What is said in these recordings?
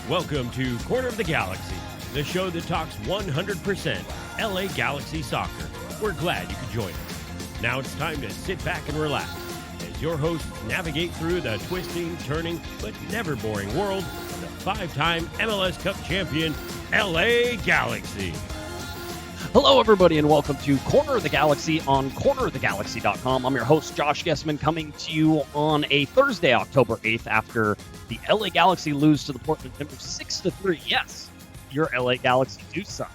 Welcome to Corner of the Galaxy, the show that talks 100% LA Galaxy soccer. We're glad you could join us. Now it's time to sit back and relax as your hosts navigate through the twisting, turning, but never boring world of the five-time MLS Cup champion, LA Galaxy. Hello, everybody, and welcome to Corner of the Galaxy on cornerofthegalaxy.com. I'm your host, Josh Guesman, coming to you on a Thursday, October 8th, after the LA Galaxy lose to the Portland Timbers 6-3. Yes, your LA Galaxy do suck.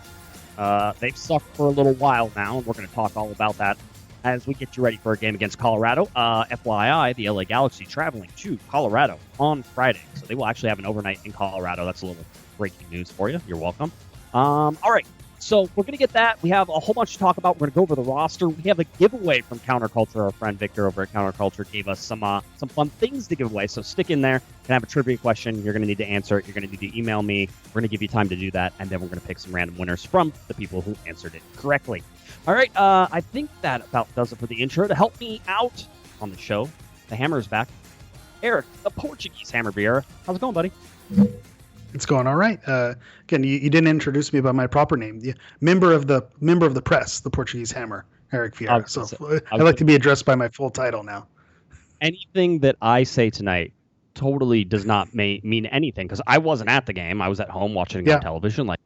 They've sucked for a little while now, and we're going to talk all about that as we get you ready for a game against Colorado. FYI, the LA Galaxy traveling to Colorado on Friday, so they will actually have an overnight in Colorado. That's a little breaking news for you. You're welcome. All right. So we're going to get that. We have a whole bunch to talk about. We're going to go over the roster. We have a giveaway from Counterculture. Our friend Victor over at Counterculture gave us some fun things to give away. So stick in there. Can have a trivia question. You're going to need to answer it. You're going to need to email me. We're going to give you time to do that, and then we're going to pick some random winners from the people who answered it correctly. All right. I think that about does it for the intro. To help me out on the show, the Hammer is back. Eric, the Portuguese Hammer Vieira. How's it going, buddy? It's going all right. Again, you didn't introduce me by my proper name. The member of the press, the Portuguese Hammer, Eric Vieira. So I like to be addressed by my full title now. Anything that I say tonight totally does not mean anything, because I wasn't at the game. I was at home watching it on television, like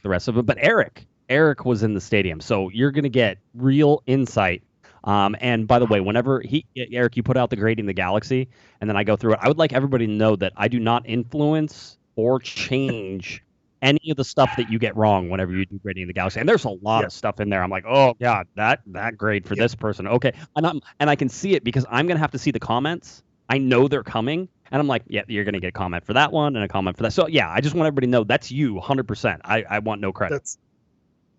the rest of it. But Eric was in the stadium, so you're gonna get real insight. And by the way, whenever Eric, you put out the Grading the Galaxy, and then I go through it, I would like everybody to know that I do not influence or change any of the stuff that you get wrong whenever you do Grading the Galaxy. And there's a lot of stuff in there. I'm like, oh god, that grade for this person. Okay. And I can see it because I'm gonna have to see the comments. I know they're coming. And I'm like, yeah, you're gonna get a comment for that one and a comment for that. So yeah, I just want everybody to know that's you 100%. I want no credit.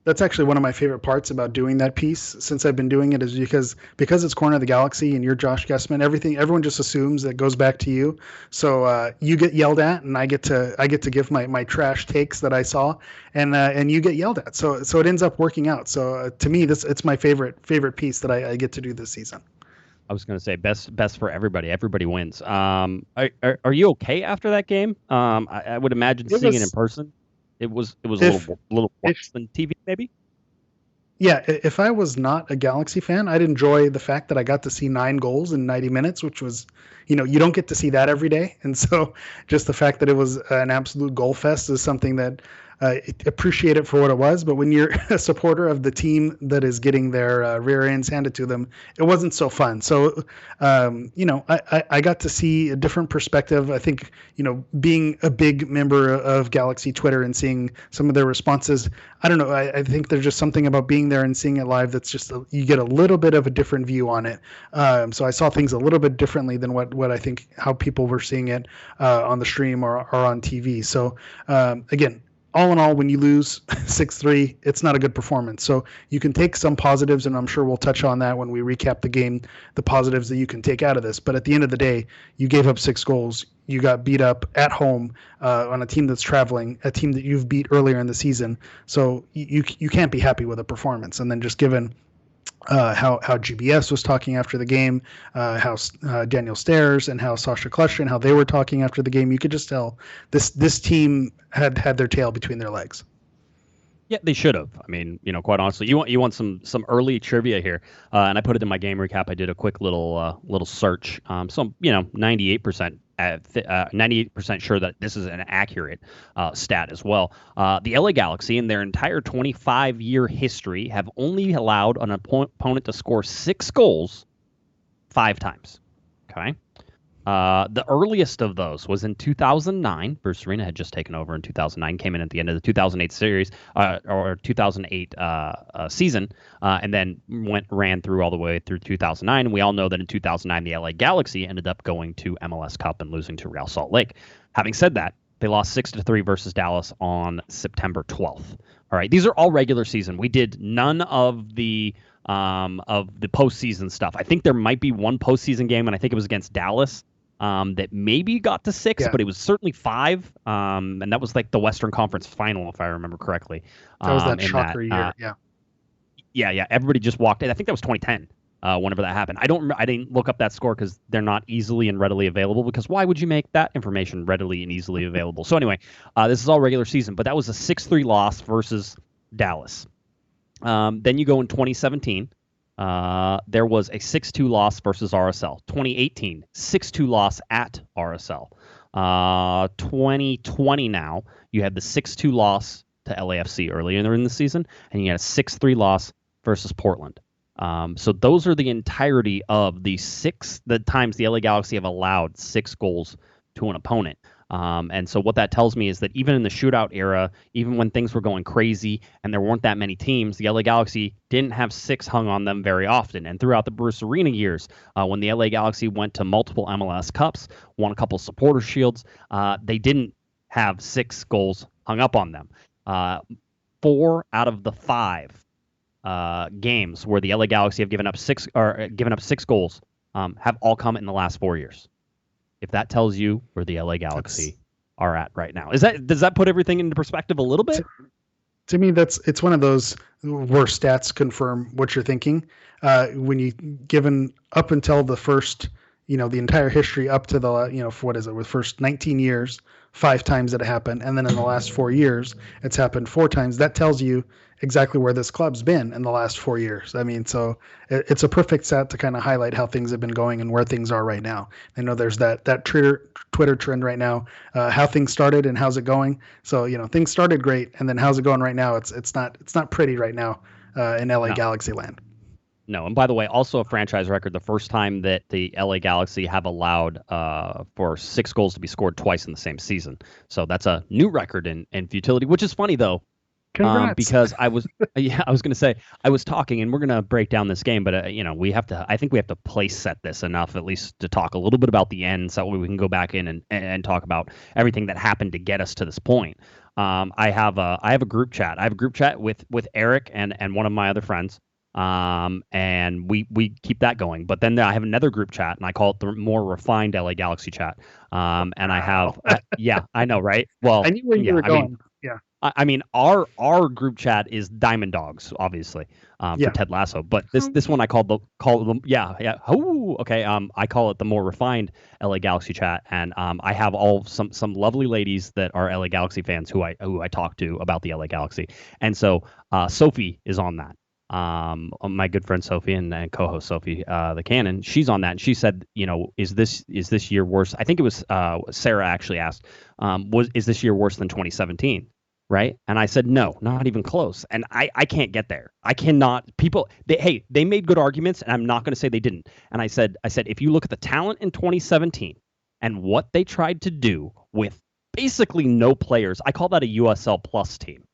That's actually one of my favorite parts about doing that piece since I've been doing it, is because it's Corner of the Galaxy and you're Josh Guesman. Everyone just assumes that it goes back to you. So you get yelled at, and I get to give my trash takes that I saw, and you get yelled at. So it ends up working out. So to me, it's my favorite piece that I get to do this season. I was going to say best for everybody. Everybody wins. Are you okay after that game? I would imagine seeing it in person. It was a little worse than TV, maybe? Yeah, if I was not a Galaxy fan, I'd enjoy the fact that I got to see 9 goals in 90 minutes, which was, you don't get to see that every day. And so just the fact that it was an absolute goal fest is something that appreciate it for what it was. But when you're a supporter of the team that is getting their rear ends handed to them, it wasn't so fun. So, I got to see a different perspective. I think, being a big member of Galaxy Twitter and seeing some of their responses, I don't know. I think there's just something about being there and seeing it live that's just, you get a little bit of a different view on it. So I saw things a little bit differently than what I think how people were seeing it on the stream or on TV. So, again, all in all, when you lose 6-3, it's not a good performance. So you can take some positives, and I'm sure we'll touch on that when we recap the game, the positives that you can take out of this. But at the end of the day, you gave up 6 goals. You got beat up at home on a team that's traveling, a team that you've beat earlier in the season. So you can't be happy with a performance. And then just given how GBS was talking after the game, how Daniel Stairs and how Sasha Cluster and how they were talking after the game, you could just tell this team had their tail between their legs. Yeah, they should have. I mean, quite honestly, you want some early trivia here, and I put it in my game recap. I did a quick little search. So 98%. 98% sure that this is an accurate stat as well. The LA Galaxy, in their entire 25-year history, have only allowed an opponent to score 6 goals 5 times. Okay. The earliest of those was in 2009. Bruce Arena had just taken over in 2009, came in at the end of the 2008 series, or 2008 season, and then ran through all the way through 2009. And we all know that in 2009, the LA Galaxy ended up going to MLS Cup and losing to Real Salt Lake. Having said that, they lost 6-3 versus Dallas on September 12th. All right, these are all regular season. We did none of the postseason stuff. I think there might be one postseason game, and I think it was against Dallas. That maybe got to 6, but it was certainly 5. And that was like the Western Conference final, if I remember correctly. That was that shocker year. Yeah. Everybody just walked in. I think that was 2010. whenever that happened. I didn't look up that score because they're not easily and readily available, because why would you make that information readily and easily available? So anyway, this is all regular season, but that was a 6-3 loss versus Dallas. Then you go in 2017. There was a 6-2 loss versus RSL. 2018, 6-2 loss at RSL. 2020 now, you had the 6-2 loss to LAFC earlier in the season, and you had a 6-3 loss versus Portland. So those are the entirety of the times the LA Galaxy have allowed 6 goals to an opponent. And so what that tells me is that even in the shootout era, even when things were going crazy and there weren't that many teams, the LA Galaxy didn't have 6 hung on them very often. And throughout the Bruce Arena years, when the LA Galaxy went to multiple MLS Cups, won a couple supporter shields, they didn't have 6 goals hung up on them. 4 out of the 5 games where the LA Galaxy have given up 6 goals have all come in the last 4 years. If that tells you where the LA Galaxy are at right now, does that put everything into perspective a little bit? To me, it's one of those where stats confirm what you're thinking. When you given up until the first, the entire history up to the, for what is it, with first 19 years, 5 times it happened, and then in the last 4 years, it's happened 4 times. That tells you exactly where this club's been in the last 4 years. I mean, so it's a perfect stat to kind of highlight how things have been going and where things are right now. I know there's that Twitter trend right now, how things started and how's it going. So, things started great, and then how's it going right now? It's not pretty right now in LA Galaxy land. No, and by the way, also a franchise record, the first time that the LA Galaxy have allowed for 6 goals to be scored twice in the same season. So that's a new record in futility, which is funny though. Congrats. Because I was going to say, I was talking, and we're going to break down this game, but I think we have to place set this enough, at least to talk a little bit about the end, so we can go back in and talk about everything that happened to get us to this point. I have a group chat. I have a group chat with Eric and one of my other friends. And we keep that going, but then I have another group chat, and I call it the more refined LA Galaxy chat. And I have, I know, right? Well, I knew where you were going. I mean, our group chat is Diamond Dogs, obviously, for Ted Lasso. But this one I call them. Oh, okay. I call it the more refined LA Galaxy chat, and I have some lovely ladies that are LA Galaxy fans who I talk to about the LA Galaxy, and so Sophie is on that. My good friend Sophie and co-host Sophie, the Cannon, she's on that, and she said, is this year worse? I think it was Sarah actually asked, is this year worse than 2017? Right? And I said, no, not even close. And I can't get there. I cannot. They made good arguments, and I'm not going to say they didn't. And I said, if you look at the talent in 2017 and what they tried to do with basically no players, I call that a USL plus team.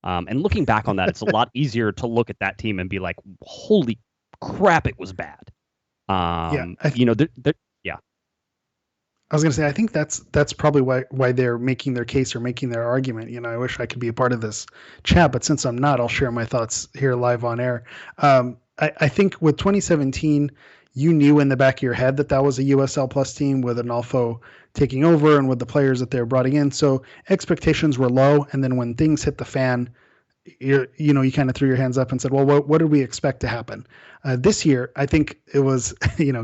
And looking back on that, it's a lot easier to look at that team and be like, holy crap, it was bad. I was going to say, I think that's probably why they're making their case or making their argument. I wish I could be a part of this chat, but since I'm not, I'll share my thoughts here live on air. I think with 2017, you knew in the back of your head that was a USL plus team with Arnolfo taking over and with the players that they were brought in. So expectations were low. And then when things hit the fan, you kind of threw your hands up and said, well, what did we expect to happen? This year, I think it was,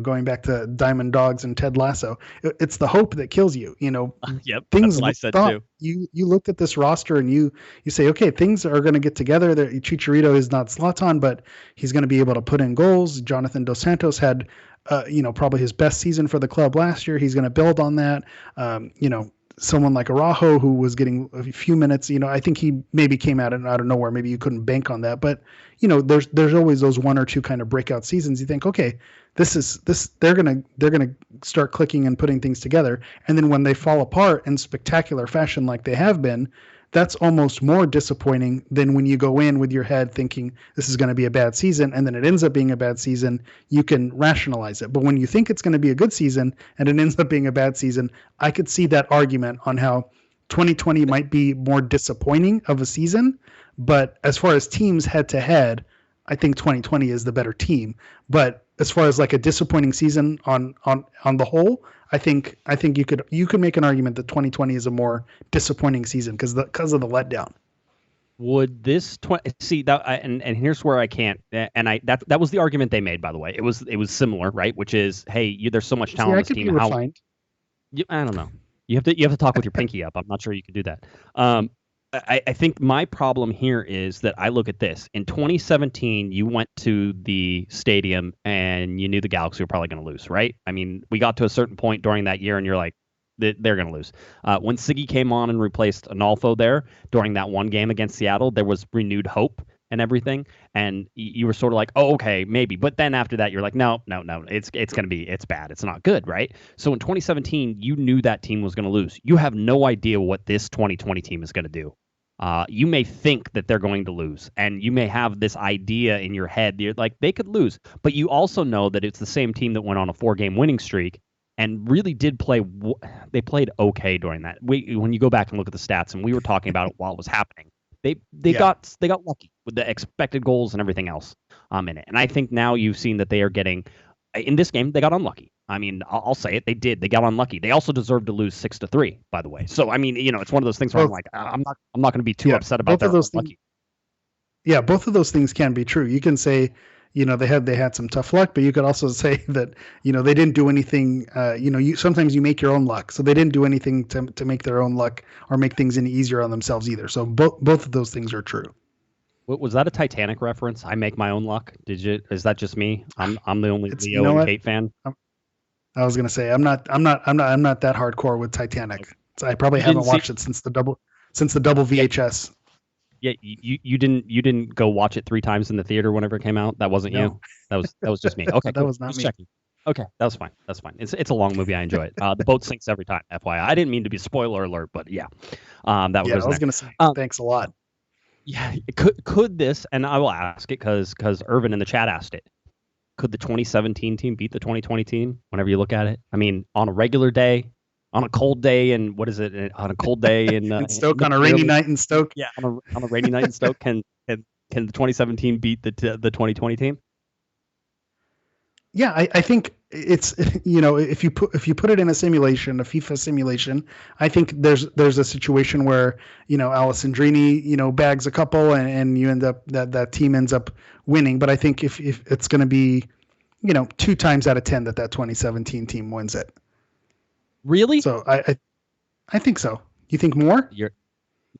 going back to Diamond Dogs and Ted Lasso, it's the hope that kills you. Yep, things that's what I said too. You looked at this roster and you say, okay, things are going to get together. Chicharito is not Zlatan, but he's going to be able to put in goals. Jonathan Dos Santos had, probably his best season for the club last year. He's going to build on that. Someone like Araujo, who was getting a few minutes, I think he maybe came out of nowhere. Maybe you couldn't bank on that, but there's always those 1 or 2 kind of breakout seasons. You think, okay, they're gonna start clicking and putting things together, and then when they fall apart in spectacular fashion like they have been, that's almost more disappointing than when you go in with your head thinking this is going to be a bad season, and then it ends up being a bad season. You can rationalize it. But when you think it's going to be a good season and it ends up being a bad season, I could see that argument on how 2020 might be more disappointing of a season. But as far as teams head to head, I think 2020 is the better team. But as far as like a disappointing season on the whole, I think you could make an argument that 2020 is a more disappointing season because of the letdown. Would this see that? And here's where I can't. And that was the argument they made, by the way. It was similar, right? Which is, hey, there's so much talent on this team. How? I don't know. You have to talk with your pinky up. I'm not sure you can do that. I think my problem here is that I look at this. In 2017, you went to the stadium and you knew the Galaxy were probably going to lose, right? I mean, we got to a certain point during that year, and you're like, they're going to lose. When Siggy came on and replaced Analfo there during that one game against Seattle, there was renewed hope and everything, and you were sort of like, oh, okay, maybe. But then after that, you're like, no, it's bad. It's not good, right? So in 2017, you knew that team was going to lose. You have no idea what this 2020 team is going to do. You may think that they're going to lose, and you may have this idea in your head. You're like, they could lose, but you also know that it's the same team that went on a 4-game winning streak and really did play. They played okay during that. When you go back and look at the stats, and we were talking about it while it was happening, they got lucky with the expected goals and everything else in it. And I think now you've seen that they are getting in this game. They got unlucky. I mean, I'll say it. They did. They got unlucky. They also deserved to lose 6-3, by the way. So I mean, it's one of those things where I'm like, I'm not going to be too upset about that. Yeah, both of those things can be true. You can say, they had some tough luck, but you could also say that, they didn't do anything. Sometimes you make your own luck. So they didn't do anything to make their own luck or make things any easier on themselves either. So both of those things are true. Was that a Titanic reference? I make my own luck. Is that just me? I'm the only Leo and Kate fan. I was gonna say I'm not that hardcore with Titanic. So I probably haven't watched it since the double VHS. Yeah, you didn't go watch it 3 times in the theater whenever it came out. That wasn't you. That was just me. Okay, that was not me. Checking. Okay, that was fine. That's fine. It's a long movie. I enjoy it. The boat sinks every time. FYI, I didn't mean to be spoiler alert, but yeah, that was. Yeah, I was gonna say thanks a lot. Yeah, could this? And I will ask it because Irvin in the chat asked it. Could the 2017 team beat the 2020 team? Whenever you look at it, I mean, on a regular day. On a cold day, and what is it? On a cold day in Stoke, on a rainy night in Stoke. Yeah, on a rainy night in Stoke, can the 2017 beat the 2020 team? Yeah, I think it's if you put it in a simulation, a FIFA simulation, I think there's a situation where Alessandrini bags a couple and you end up that team ends up winning. But I think if it's going to be 2 times out of 10 that 2017 team wins it. Really? So I think so. You think more?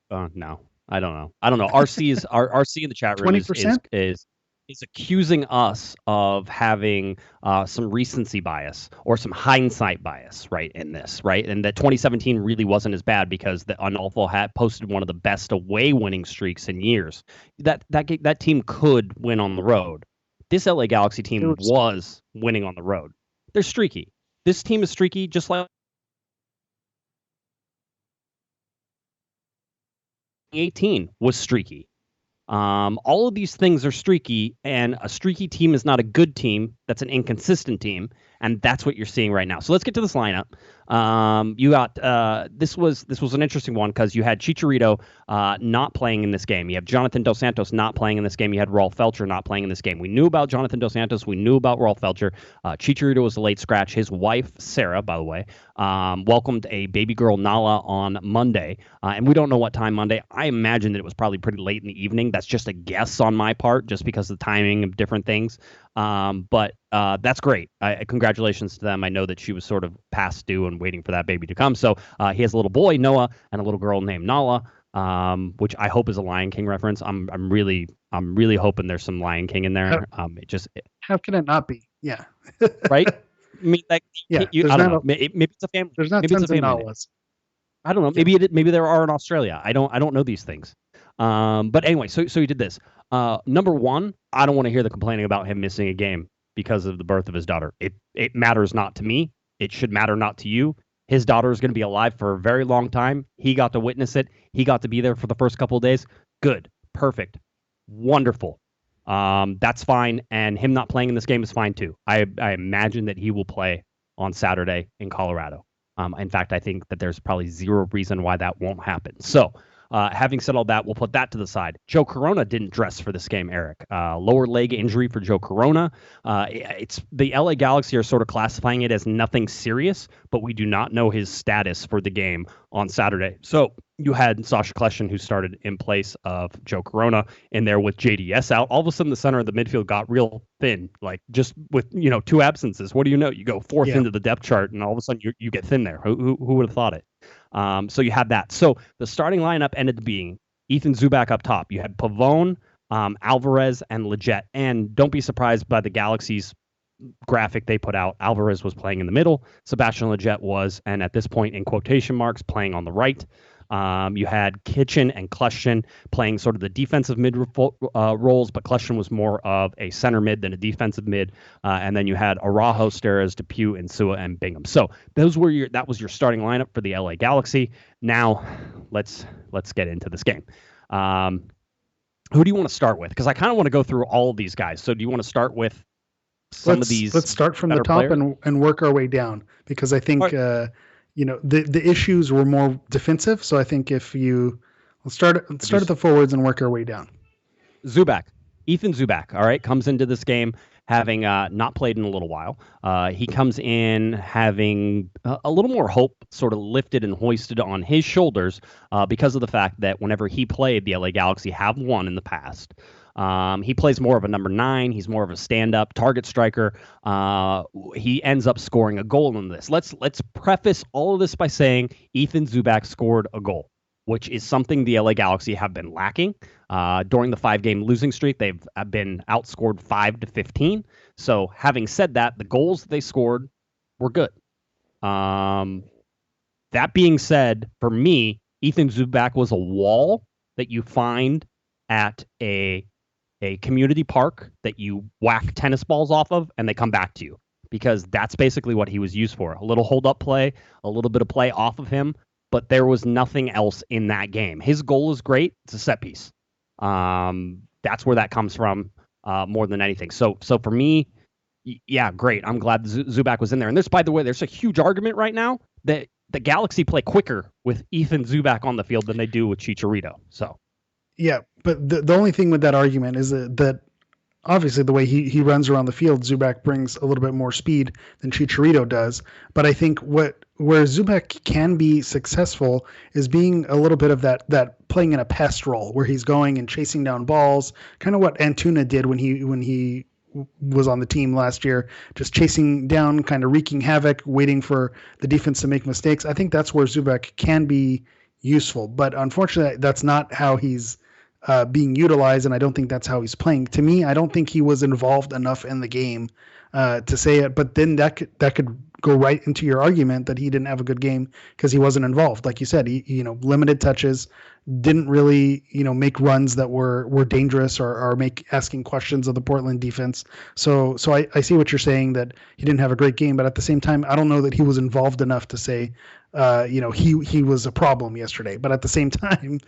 No, I don't know. RC in the chat room 20%? is accusing us of having some recency bias or some hindsight bias, right, in this, right? And that 2017 really wasn't as bad because the Analfo had posted one of the best away winning streaks in years. That team could win on the road. This LA Galaxy team was winning on the road. They're streaky. This team is streaky, just like 2018 was streaky. All of these things are streaky, and a streaky team is not a good team. That's an inconsistent team, and that's what you're seeing right now. So let's get to this lineup. You got this was an interesting one because you had Chicharito not playing in this game. You have Jonathan Dos Santos not playing in this game. You had Rolf Felcher not playing in this game. We knew about Jonathan Dos Santos. We knew about Rolf Felcher. Chicharito was a late scratch. His wife, Sarah, by the way, welcomed a baby girl, Nala, on Monday. And we don't know what time Monday. I imagine that it was probably pretty late in the evening. That's just a guess on my part, just because of the timing of different things. But that's great. Congratulations to them. I know that she was sort of past due and waiting for that baby to come. So he has a little boy, Noah, and a little girl named Nala, which I hope is a Lion King reference. I'm really hoping there's some Lion King in there. How can it not be? Yeah. Right. I mean, I don't know. Maybe it's a family. There's not maybe tons it's a family. of Nalas. I don't know. Maybe there are in Australia. I don't know these things. But anyway, so he did this. Number one, I don't want to hear the complaining about him missing a game because of the birth of his daughter. It matters not to me. It should matter not to you. His daughter is going to be alive for a very long time. He got to witness it. He got to be there for the first couple of days. Good. Perfect. Wonderful. That's fine. And him not playing in this game is fine too. I imagine that he will play on Saturday in Colorado. In fact, I think that there's probably zero reason why that won't happen. So having said all that, we'll put that to the side. Joe Corona didn't dress for this game, Eric. Lower leg injury for Joe Corona. It's the LA Galaxy are sort of classifying it as nothing serious, but we do not know his status for the game on Saturday. So You had Sasha Kljestan, who started in place of Joe Corona in there with JDS out. All of a sudden, the center of the midfield got real thin, like just with, 2 absences. What do you know? You go fourth into the depth chart, and all of a sudden you get thin there. Who would have thought it? So you had that. So the starting lineup ended up being Ethan Zubak up top. You had Pavone, Alvarez, and Lletget. And don't be surprised by the Galaxy's graphic they put out. Alvarez was playing in the middle. Sebastian Lletget was, and at this point in quotation marks, playing on the right. You had Kitchen and Kljestan playing sort of the defensive mid roles, but Kljestan was more of a center mid than a defensive mid. And then you had Araujo, Steres, Depew, Insua, and Bingham. So that was your starting lineup for the LA Galaxy. Now let's get into this game. Who do you want to start with? Because I kind of want to go through all of these guys. So do you want to start with some of these? Let's start from the top and work our way down, because I think the issues were more defensive. So I think let's start at the forwards and work our way down. Ethan Zubak, all right, comes into this game having not played in a little while. He comes in having a little more hope sort of lifted and hoisted on his shoulders because of the fact that whenever he played, the LA Galaxy have won in the past. He plays more of a number 9. He's more of a stand-up target striker. He ends up scoring a goal in this. Let's preface all of this by saying Ethan Zubak scored a goal, which is something the LA Galaxy have been lacking. During the 5-game losing streak, they've been outscored 5-15. So having said that, the goals that they scored were good. That being said, for me, Ethan Zubak was a wall that you find at a community park that you whack tennis balls off of and they come back to you, because that's basically what he was used for. A little hold-up play, a little bit of play off of him, but there was nothing else in that game. His goal is great. It's a set piece. That's where that comes from more than anything. So for me, yeah, great. I'm glad Zubak was in there. And by the way, there's a huge argument right now that the Galaxy play quicker with Ethan Zubak on the field than they do with Chicharito. So. Yeah, but the only thing with that argument is that obviously the way he runs around the field, Zubak brings a little bit more speed than Chicharito does. But I think where Zubak can be successful is being a little bit of that playing in a pest role, where he's going and chasing down balls, kind of what Antuna did when he was on the team last year, just chasing down, kind of wreaking havoc, waiting for the defense to make mistakes. I think that's where Zubak can be useful, but unfortunately that's not how he's being utilized, and I don't think that's how he's playing. To me, I don't think he was involved enough in the game to say it, but then that could go right into your argument that he didn't have a good game because he wasn't involved. Like you said, he limited touches, didn't really make runs that were dangerous or make asking questions of the Portland defense. So I see what you're saying, that he didn't have a great game, but at the same time, I don't know that he was involved enough to say he was a problem yesterday. But at the same time,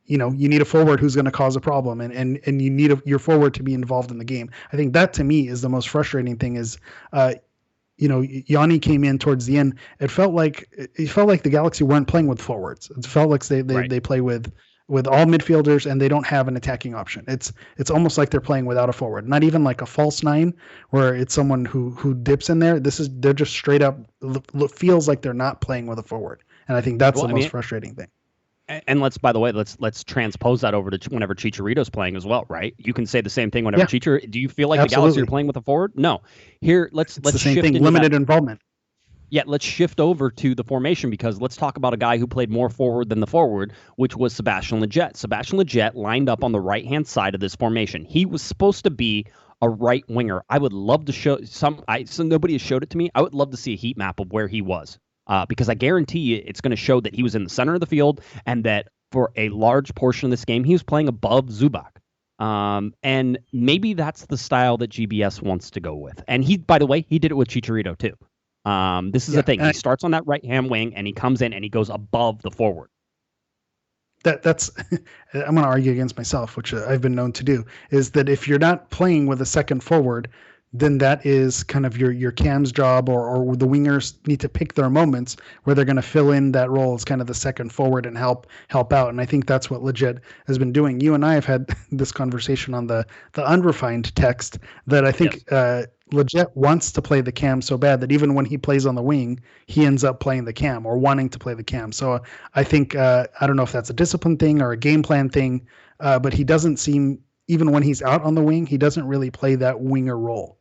you need a forward who's going to cause a problem, and you need your forward to be involved in the game. I think that, to me, is the most frustrating thing. Is Yanni came in towards the end. It felt like the Galaxy weren't playing with forwards. It felt like they play with all midfielders, and they don't have an attacking option. It's almost like they're playing without a forward. Not even like a false 9 where it's someone who dips in there. They're just straight up feels like they're not playing with a forward, and I think that's the most frustrating thing. And let's transpose that over to whenever Chicharito's playing as well, right? You can say the same thing whenever Chicharito. Do you feel like the Galaxy are playing with a forward? No. Here, let's the same thing. Limited involvement. Yeah, let's shift over to the formation, because let's talk about a guy who played more forward than the forward, which was Sebastian Lletget. Sebastian Lletget lined up on the right-hand side of this formation. He was supposed to be a right winger. I would love to show so nobody has showed it to me. I would love to see a heat map of where he was. Because I guarantee you it's going to show that he was in the center of the field, and that for a large portion of this game, he was playing above Zubak. And maybe that's the style that GBS wants to go with. And by the way, he did it with Chicharito too. This is the thing. He starts on that right-hand wing, and he comes in and he goes above the forward. That's I'm going to argue against myself, which I've been known to do, is that if you're not playing with a second forward, then that is kind of your Cam's job, or the wingers need to pick their moments where they're going to fill in that role as kind of the second forward and help out. And I think that's what Lletget has been doing. You and I have had this conversation on the unrefined text that I think Lletget wants to play the cam so bad that even when he plays on the wing, he ends up playing the cam or wanting to play the cam. So I think I don't know if that's a discipline thing or a game plan thing, but he doesn't seem, even when he's out on the wing, he doesn't really play that winger role.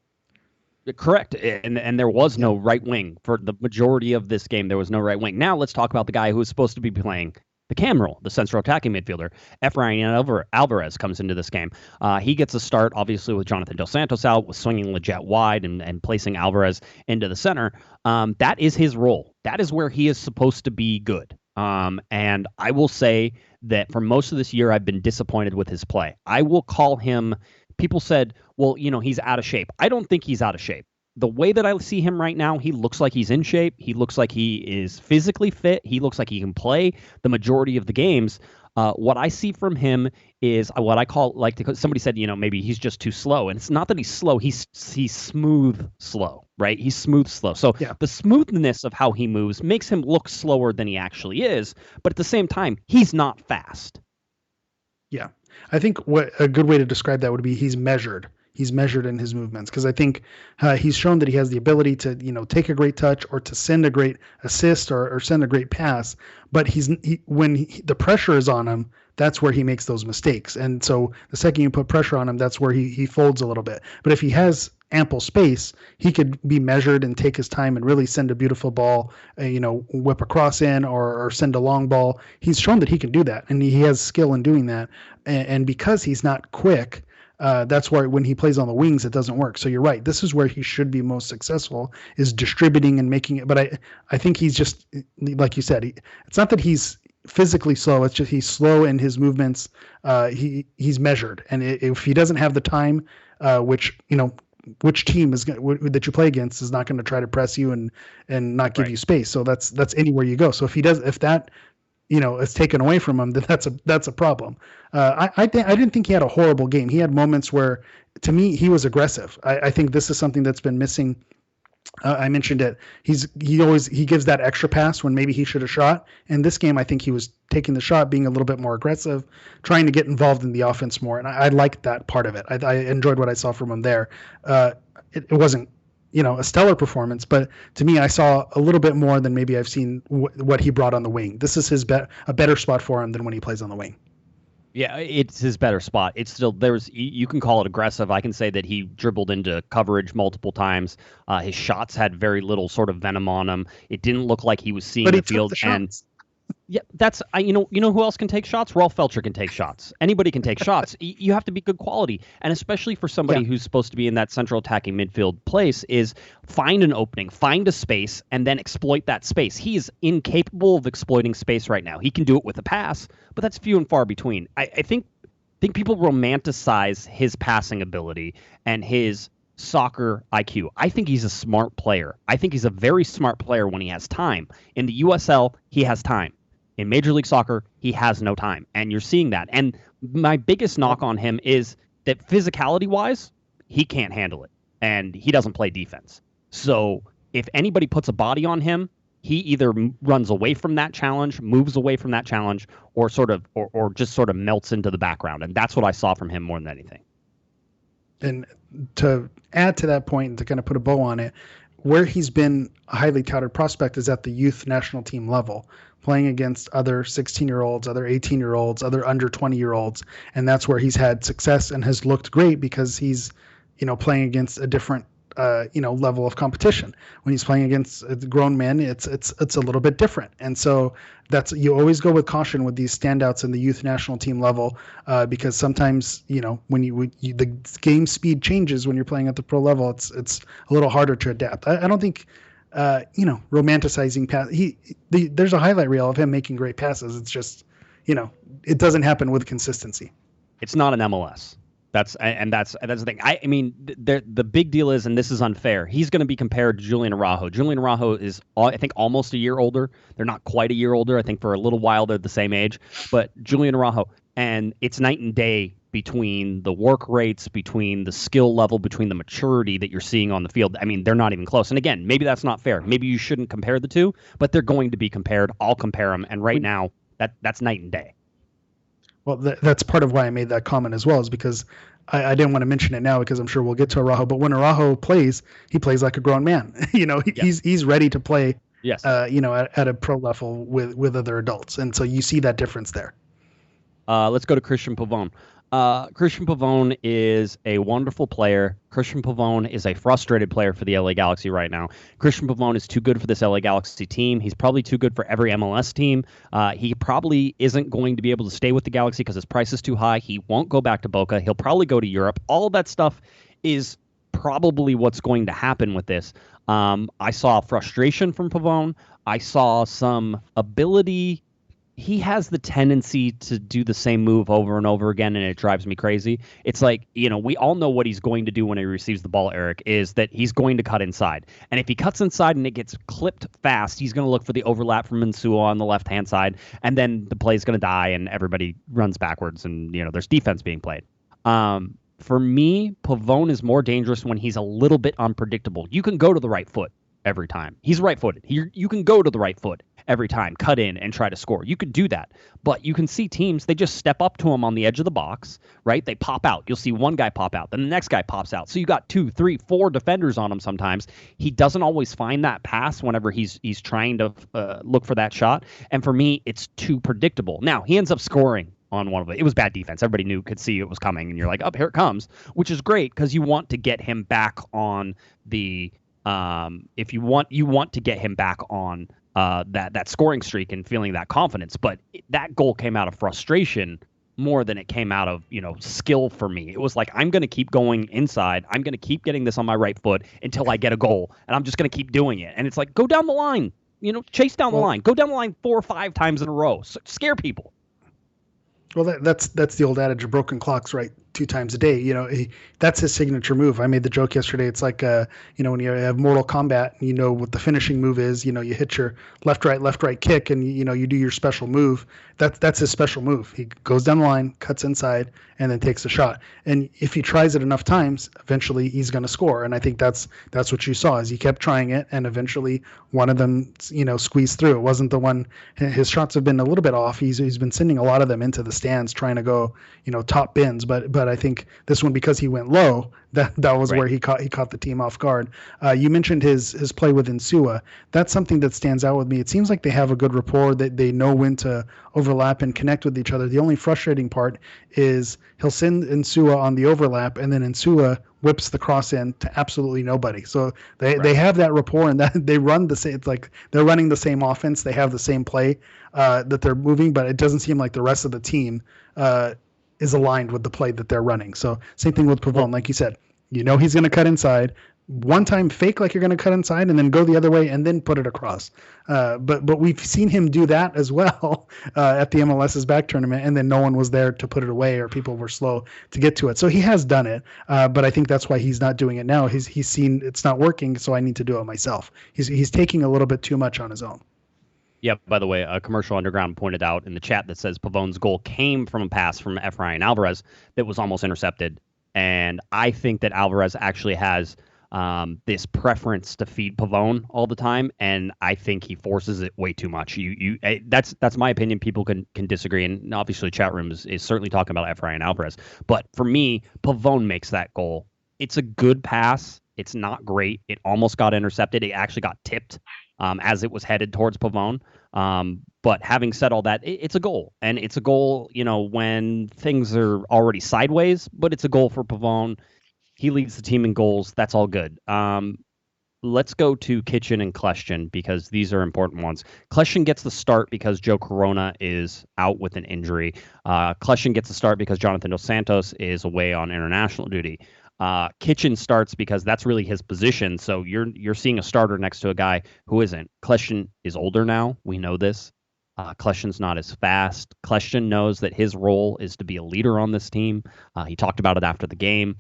Correct. And there was no right wing for the majority of this game. There was no right wing. Now let's talk about the guy who was supposed to be playing the cam role, the central attacking midfielder. Efrain Alvarez comes into this game. He gets a start, obviously, with Jonathan Dos Santos out, with swinging Lletget wide and placing Alvarez into the center. That is his role. That is where he is supposed to be good. And I will say that for most of this year, I've been disappointed with his play. I will call him, people said, well, he's out of shape. I don't think he's out of shape. The way that I see him right now, he looks like he's in shape. He looks like he is physically fit. He looks like he can play the majority of the games. What I see from him is what I call, somebody said, maybe he's just too slow. And it's not that he's slow. He's smooth slow, right? He's smooth slow. So the smoothness of how he moves makes him look slower than he actually is. But at the same time, he's not fast. Yeah. I think what a good way to describe that would be he's measured. He's measured in his movements, because I think he's shown that he has the ability to, take a great touch or to send a great assist or send a great pass. But when the pressure is on him, that's where he makes those mistakes. And so the second you put pressure on him, that's where he folds a little bit. But if he has ample space, he could be measured and take his time and really send a beautiful ball, whip a cross in or send a long ball. He's shown that he can do that, and he has skill in doing that. And because he's not quick, that's why when he plays on the wings, it doesn't work. So you're right. This is where he should be most successful, is distributing and making it. But I think he's just, like you said, it's not that he's physically slow. It's just he's slow in his movements. He's measured. And if he doesn't have the time, which team that you play against is not going to try to press you and not give you space. So that's anywhere you go. So if that it's taken away from him, then that's a problem. I didn't think he had a horrible game. He had moments where, to me, he was aggressive. I think this is something that's been missing. I mentioned it. He gives that extra pass when maybe he should have shot. And this game, I think he was taking the shot, being a little bit more aggressive, trying to get involved in the offense more. And I liked that part of it. I enjoyed what I saw from him there. It wasn't a stellar performance, but to me, I saw a little bit more than maybe I've seen what he brought on the wing. This is a better spot for him than when he plays on the wing. Yeah, it's his better spot. It's still, you can call it aggressive. I can say that he dribbled into coverage multiple times. His shots had very little sort of venom on them. It didn't look like he was seeing the field. And yeah, that's you know who else can take shots? Rolf Felcher can take shots. Anybody can take shots. You have to be good quality, and especially for somebody who's supposed to be in that central attacking midfield place, is find an opening, find a space, and then exploit that space. He is incapable of exploiting space right now. He can do it with a pass, but that's few and far between. I think people romanticize his passing ability and his soccer IQ. I think he's a smart player. I think he's a very smart player when he has time. In the USL, he has time. In Major League Soccer, he has no time. And you're seeing that. And my biggest knock on him is that physicality-wise, he can't handle it. And he doesn't play defense. So if anybody puts a body on him, he either runs away from that challenge, moves away from that challenge, or just sort of melts into the background. And that's what I saw from him more than anything. And to add to that point, and to kind of put a bow on it, where he's been a highly touted prospect is at the youth national team level, playing against other 16-year-olds, other 18-year-olds, other under 20-year-olds. And that's where he's had success and has looked great, because he's, playing against a different, level of competition. When he's playing against grown men, it's a little bit different. And so you always go with caution with these standouts in the youth national team level, because sometimes, when the game speed changes when you're playing at the pro level, it's a little harder to adapt. I don't think, romanticizing pass. There's a highlight reel of him making great passes. It's just, it doesn't happen with consistency. It's not an MLS. That's the thing. I mean, the big deal is, and this is unfair, he's going to be compared to Julian Araujo. Julian Araujo is, I think, almost a year older. They're not quite a year older. I think for a little while they're the same age. But Julian Araujo, and it's night and day between the work rates, between the skill level, between the maturity that you're seeing on the field. I mean, they're not even close. And again, maybe that's not fair. Maybe you shouldn't compare the two, but they're going to be compared. I'll compare them. And right now, that's night and day. Well, that's part of why I made that comment as well, is because I didn't want to mention it now because I'm sure we'll get to Araujo. But when Araujo plays, he plays like a grown man. He's ready to play. Yes. At a pro level with other adults, and so you see that difference there. Let's go to Christian Pavone. Christian Pavone is a wonderful player. Christian Pavone is a frustrated player for the LA Galaxy right now. Christian Pavone is too good for this LA Galaxy team. He's probably too good for every MLS team. He probably isn't going to be able to stay with the Galaxy because his price is too high. He won't go back to Boca. He'll probably go to Europe. All of that stuff is probably what's going to happen with this. I saw frustration from Pavone. I saw some ability. He has the tendency to do the same move over and over again, and it drives me crazy. It's like, we all know what he's going to do when he receives the ball, Eric, is that he's going to cut inside. And if he cuts inside and it gets clipped fast, he's going to look for the overlap from Insua on the left-hand side, and then the play's going to die and everybody runs backwards and, there's defense being played. For me, Pavone is more dangerous when he's a little bit unpredictable. You can go to the right foot every time. He's right-footed. You can go to the right foot every time, cut in and try to score. You could do that. But you can see teams, they just step up to him on the edge of the box, right? They pop out. You'll see one guy pop out, then the next guy pops out. So you got 2, 3, 4 defenders on him sometimes. He doesn't always find that pass whenever he's trying to look for that shot. And for me, it's too predictable. Now, he ends up scoring on one of it. It was bad defense. Everybody could see it was coming, and you're like, oh, here it comes, which is great because you want to get him back on the if you want to get him back on that scoring streak and feeling that confidence. But that goal came out of frustration more than it came out of, skill for me. It was like, I'm going to keep going inside. I'm going to keep getting this on my right foot until I get a goal, and I'm just going to keep doing it. And it's like, go down the line, chase down the line, go down the line 4 or 5 times in a row, scare people. Well, that's the old adage of broken clocks, right? 2 times a day. That's his signature move. I made the joke yesterday. It's like, when you have Mortal Kombat, what the finishing move is. You hit your left, right kick, and you do your special move. That's his special move. He goes down the line, cuts inside, and then takes a shot. And if he tries it enough times, eventually he's going to score. And I think that's what you saw, is he kept trying it, and eventually one of them, squeezed through. It wasn't the one. His shots have been a little bit off. He's been sending a lot of them into the stands, trying to go, top bins. But I think this one, because he went low, that was right, where he caught the team off guard. You mentioned his play with Insua. That's something that stands out with me. It seems like they have a good rapport, that they know when to overlap and connect with each other. The only frustrating part is he'll send Insua on the overlap, and then Insua whips the cross in to absolutely nobody. So they have that rapport, and that they run the same. It's like they're running the same offense. They have the same play that they're moving, but it doesn't seem like the rest of the team is aligned with the play that they're running. So same thing with Pavone, like you said. He's going to cut inside. One time fake like you're going to cut inside, and then go the other way and then put it across. But we've seen him do that as well at the MLS's back tournament, and then no one was there to put it away, or people were slow to get to it. So he has done it, but I think that's why he's not doing it now. He's seen it's not working, so I need to do it myself. He's taking a little bit too much on his own. Yeah, by the way, a Commercial Underground pointed out in the chat that says Pavone's goal came from a pass from Efrain Alvarez that was almost intercepted. And I think that Alvarez actually has this preference to feed Pavone all the time, and I think he forces it way too much. That's my opinion. People can disagree, and obviously chat room is certainly talking about Efrain Alvarez. But for me, Pavone makes that goal. It's a good pass. It's not great. It almost got intercepted. It actually got tipped as it was headed towards Pavone. But having said all that, it's a goal. And it's a goal, when things are already sideways, but it's a goal for Pavone. He leads the team in goals. That's all good. Let's go to Kitchen and Kleshchen, because these are important ones. Kleshchen gets the start because Joe Corona is out with an injury. Kleshchen gets the start because Jonathan Dos Santos is away on international duty. Kitchen starts because that's really his position. So you're seeing a starter next to a guy who isn't. Kleshchen is older now. We know this. Kleshchen's not as fast. Kleshchen knows that his role is to be a leader on this team. He talked about it after the game.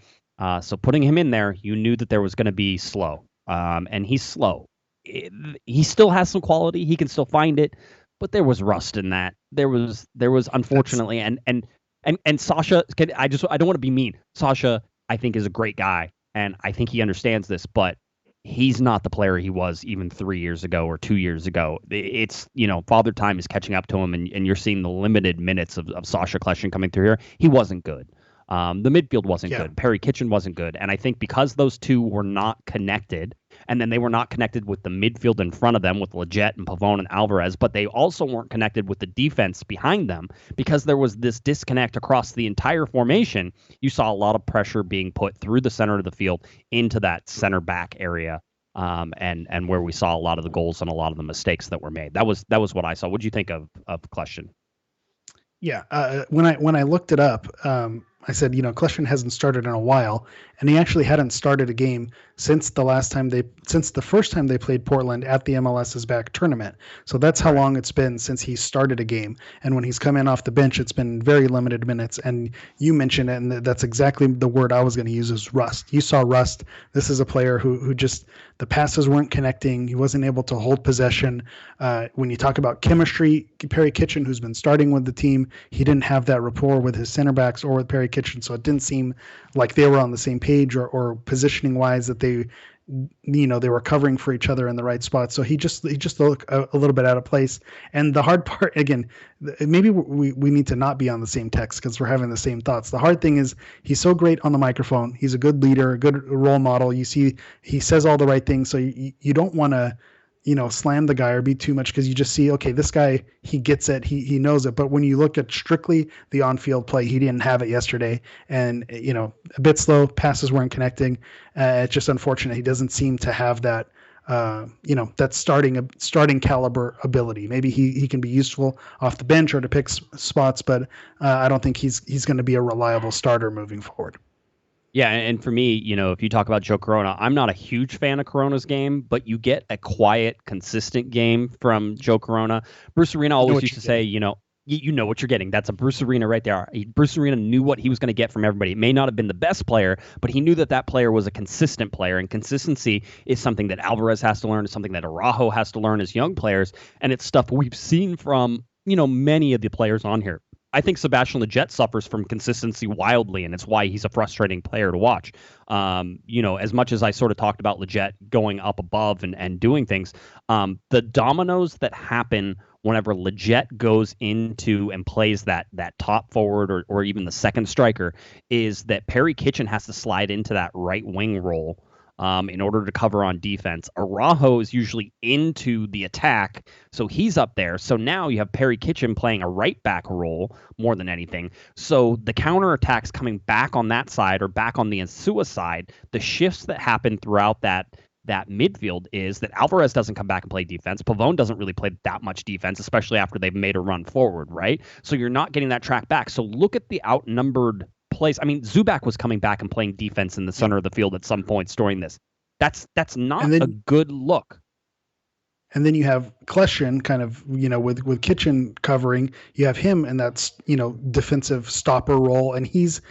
So putting him in there, you knew that there was going to be slow. And he's slow. He still has some quality. He can still find it, but there was rust in that. There was unfortunately, and Sasha. I don't want to be mean. Sasha, I think, is a great guy, and I think he understands this, but he's not the player he was even 3 years ago or 2 years ago. It's, Father Time is catching up to him, and you're seeing the limited minutes of Sasha Kljestan coming through here. He wasn't good. The midfield wasn't good. Perry Kitchen wasn't good. And I think because those two were not connected, and then they were not connected with the midfield in front of them with Lletget and Pavone and Alvarez, but they also weren't connected with the defense behind them because there was this disconnect across the entire formation. You saw a lot of pressure being put through the center of the field into that center back area, and where we saw a lot of the goals and a lot of the mistakes that were made. That was what I saw. What do you think of Kljestan? Yeah, when I looked it up, I said, Kljestan hasn't started in a while, and he actually hadn't started a game since the first time they played Portland at the MLS's back tournament. So that's how long it's been since he started a game. And when he's come in off the bench, it's been very limited minutes. And you mentioned it, and that's exactly the word I was going to use, is rust. You saw rust. This is a player who just, the passes weren't connecting. He wasn't able to hold possession. When you talk about chemistry, Perry Kitchen, who's been starting with the team, he didn't have that rapport with his center backs or with Perry Kitchen. So it didn't seem like they were on the same page or positioning wise that they were covering for each other in the right spot. So he just looked a little bit out of place. And the hard part, again, maybe we need to not be on the same text because we're having the same thoughts. The hard thing is he's so great on the microphone. He's a good leader, a good role model. You see, he says all the right things. So you don't want to, slam the guy or be too much because you just see, okay, this guy, he gets it. He knows it. But when you look at strictly the on-field play, he didn't have it yesterday. And, a bit slow, passes weren't connecting. It's just unfortunate. He doesn't seem to have that, that starting caliber ability. Maybe he can be useful off the bench or to pick spots, but I don't think he's going to be a reliable starter moving forward. Yeah, and for me, if you talk about Joe Corona, I'm not a huge fan of Corona's game, but you get a quiet, consistent game from Joe Corona. Bruce Arena always used to say, you know what you're getting. That's a Bruce Arena right there. Bruce Arena knew what he was going to get from everybody. It may not have been the best player, but he knew that player was a consistent player, and consistency is something that Alvarez has to learn, it's something that Araujo has to learn as young players, and it's stuff we've seen from, many of the players on here. I think Sebastian Lletget suffers from consistency wildly, and it's why he's a frustrating player to watch. As much as I sort of talked about Lletget going up above and doing things, the dominoes that happen whenever Lletget goes into and plays that top forward or even the second striker is that Perry Kitchen has to slide into that right wing role in order to cover on defense. Araujo is usually into the attack, so he's up there. So now you have Perry Kitchen playing a right back role more than anything. So the counterattacks coming back on that side or back on the Insua side, the shifts that happen throughout that midfield is that Alvarez doesn't come back and play defense. Pavone doesn't really play that much defense, especially after they've made a run forward, right? So you're not getting that track back. So look at the outnumbered place. I mean, Zubac was coming back and playing defense in the center of the field at some points during this. That's not a good look. And then you have Kljestan kind of, with Kitchen covering, you have him in that, defensive stopper role, and he's,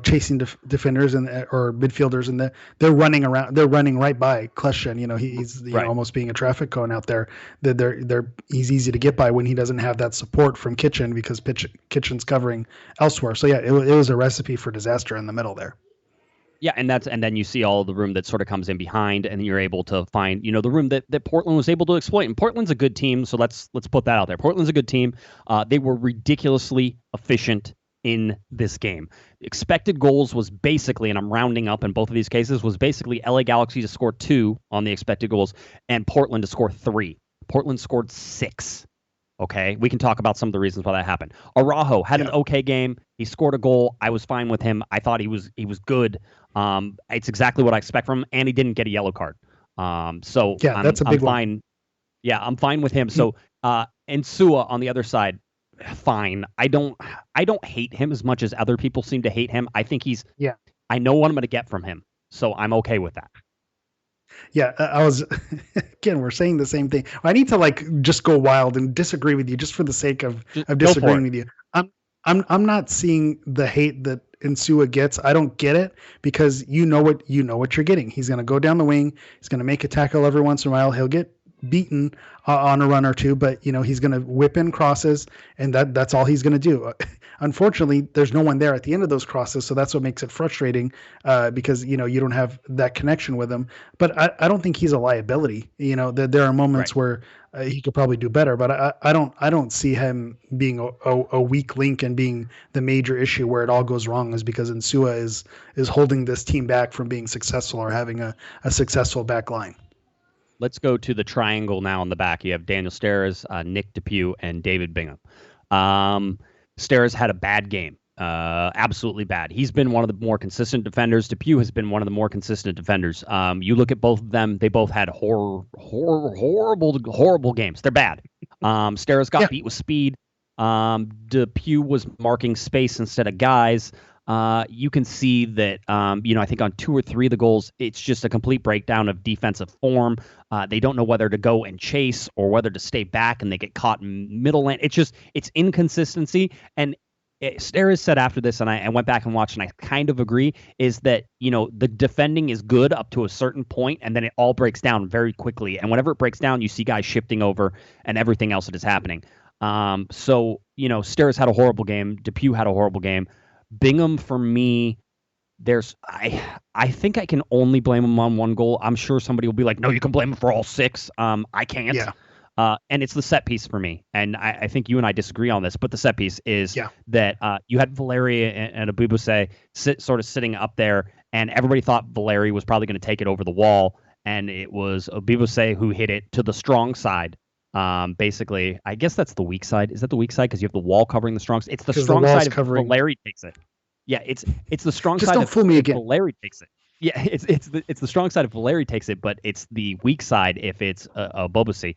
chasing defenders or midfielders, and they're running around. They're running right by Kljestan. He's almost being a traffic cone out there. He's easy to get by when he doesn't have that support from Kitchen because Kitchen's covering elsewhere. So yeah, it was a recipe for disaster in the middle there. Yeah, and then you see all the room that sort of comes in behind, and you're able to find, the room that Portland was able to exploit. And Portland's a good team, so let's put that out there. Portland's a good team. They were ridiculously efficient in this game. Expected goals was basically, and I'm rounding up in both of these cases, was basically LA Galaxy to score 2 on the expected goals and Portland to score 3. Portland scored 6. Okay, we can talk about some of the reasons why that happened. Araujo had an okay game. He scored a goal. I was fine with him. I thought he was good. It's exactly what I expect from him, and he didn't get a yellow card. That's a big fine. one. Yeah, I'm fine with him. So Insua on the other side, fine. I don't hate him as much as other people seem to hate him. I think I know what I'm going to get from him, so I'm okay with that. Yeah, I was again. We're saying the same thing. I need to just go wild and disagree with you just for the sake of disagreeing with you. I'm not seeing the hate that Insua gets. I don't get it because you know what you're getting. He's going to go down the wing. He's going to make a tackle every once in a while. He'll get beaten on a run or two, but he's going to whip in crosses, and that's all he's going to do. unfortunately, there's no one there at the end of those crosses, so that's what makes it frustrating because you don't have that connection with him. But I don't think he's a liability. There are moments where he could probably do better, but I don't see him being a weak link and being the major issue where it all goes wrong is because Insua is holding this team back from being successful or having a successful back line. Let's go to the triangle now in the back. You have Daniel Steres, Nick DePuy, and David Bingham. Steres had a bad game, absolutely bad. He's been one of the more consistent defenders. DePuy has been one of the more consistent defenders. You look at both of them; they both had horrible games. They're bad. Steres got beat with speed. DePuy was marking space instead of guys. You can see that, I think on 2 or 3 of the goals, it's just a complete breakdown of defensive form. They don't know whether to go and chase or whether to stay back, and they get caught in middle lane. It's inconsistency. And Steres said after this, and I went back and watched, and I kind of agree, is that, the defending is good up to a certain point, and then it all breaks down very quickly. And whenever it breaks down, you see guys shifting over and everything else that is happening. Steres had a horrible game. DePuy had a horrible game. Bingham, for me, I think I can only blame him on 1 goal. I'm sure somebody will be like, no, you can blame him for all 6. I can't. Yeah. And it's the set piece for me. And I think you and I disagree on this, but the set piece is that you had Valeri and Abibose sort of sitting up there, and everybody thought Valeri was probably going to take it over the wall, and it was Abibose who hit it to the strong side. Basically, I guess that's the weak side. Is that the weak side? Because you have the wall covering the strong side. It's the strong side if Valeri takes it. Yeah, it's the strong side if Valeri takes it. Yeah, it's the strong side if Valeri takes it, but it's the weak side if it's Abibose.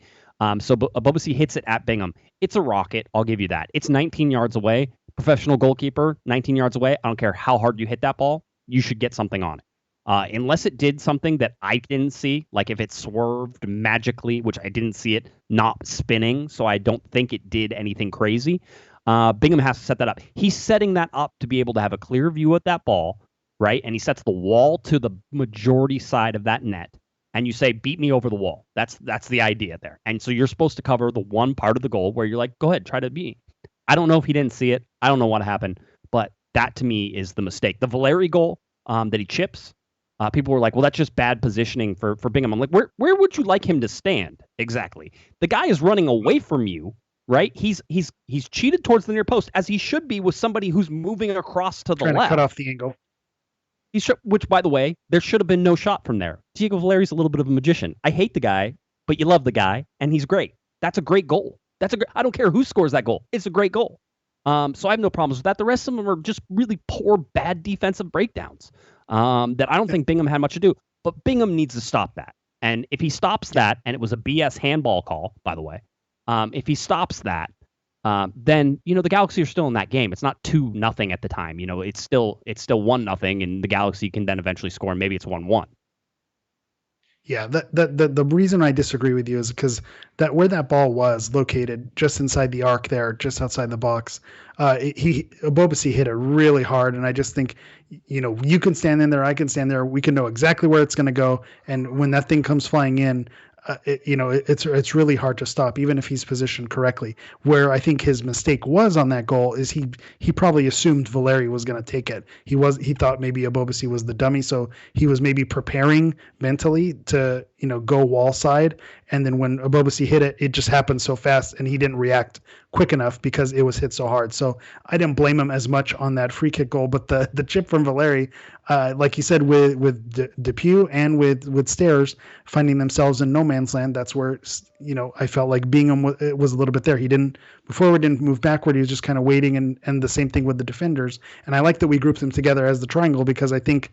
So Abibose hits it at Bingham. It's a rocket. I'll give you that. It's 19 yards away. Professional goalkeeper, 19 yards away. I don't care how hard you hit that ball. You should get something on it. Unless it did something that I didn't see, like if it swerved magically, which I didn't see it not spinning, so I don't think it did anything crazy. Bingham has to set that up. He's setting that up to be able to have a clear view of that ball, right? And he sets the wall to the majority side of that net. And you say, beat me over the wall. That's the idea there. And so you're supposed to cover the one part of the goal where you're like, go ahead, try to beat. I don't know if he didn't see it. I don't know what happened. But that, to me, is the mistake. The Valeri goal that he chips, people were like, well, that's just bad positioning for Bingham. I'm like, where would you like him to stand exactly? The guy is running away from you, right? He's cheated towards the near post, as he should be with somebody who's moving across to the left. Trying to cut off the angle. Which, by the way, there should have been no shot from there. Diego Valeri's a little bit of a magician. I hate the guy, but you love the guy, and he's great. That's a great goal. I don't care who scores that goal. It's a great goal. So I have no problems with that. The rest of them are just really poor, bad defensive breakdowns that I don't think Bingham had much to do. But Bingham needs to stop that. And if he stops that, and it was a BS handball call, by the way, if he stops that, then the Galaxy are still in that game. It's not 2-0 at the time. It's still 1-0, and the Galaxy can then eventually score, and maybe it's 1-1. Yeah, the reason I disagree with you is because where that ball was located, just inside the arc there, just outside the box, Abibose hit it really hard, and I just think, you can stand in there, I can stand there, we can know exactly where it's going to go, and when that thing comes flying in, it's really hard to stop, even if he's positioned correctly. Where I think his mistake was on that goal is he probably assumed Valeri was going to take it. He thought maybe Abibose was the dummy, so he was maybe preparing mentally to go wall side, and then when Abibose hit it, it just happened so fast, and he didn't react quick enough because it was hit so hard. So I didn't blame him as much on that free kick goal, but the chip from Valeri, like you said, with DePuy and with Steres finding themselves in no man's land, that's where I felt like Bingham was a little bit there. He didn't move backward. He was just kind of waiting, and the same thing with the defenders. And I like that we grouped them together as the triangle because I think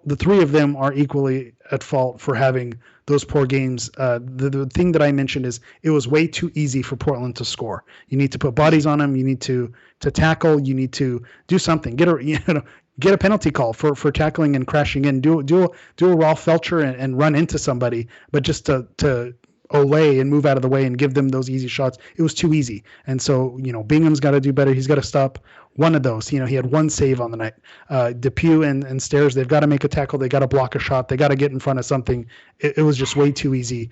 the 3 of them are equally at fault for having those poor games. The thing that I mentioned is it was way too easy for Portland to score. You need to put bodies on them. You need to tackle. You need to do something. Get a penalty call for tackling and crashing in. Do a Rolf Felcher and run into somebody. But just to Olay and move out of the way and give them those easy shots, it was too easy. And so Bingham's got to do better. He's got to stop one of those. He had 1 save on the night. DePuy and Steres, they've got to make a tackle. They got to block a shot. They got to get in front of something. It was just way too easy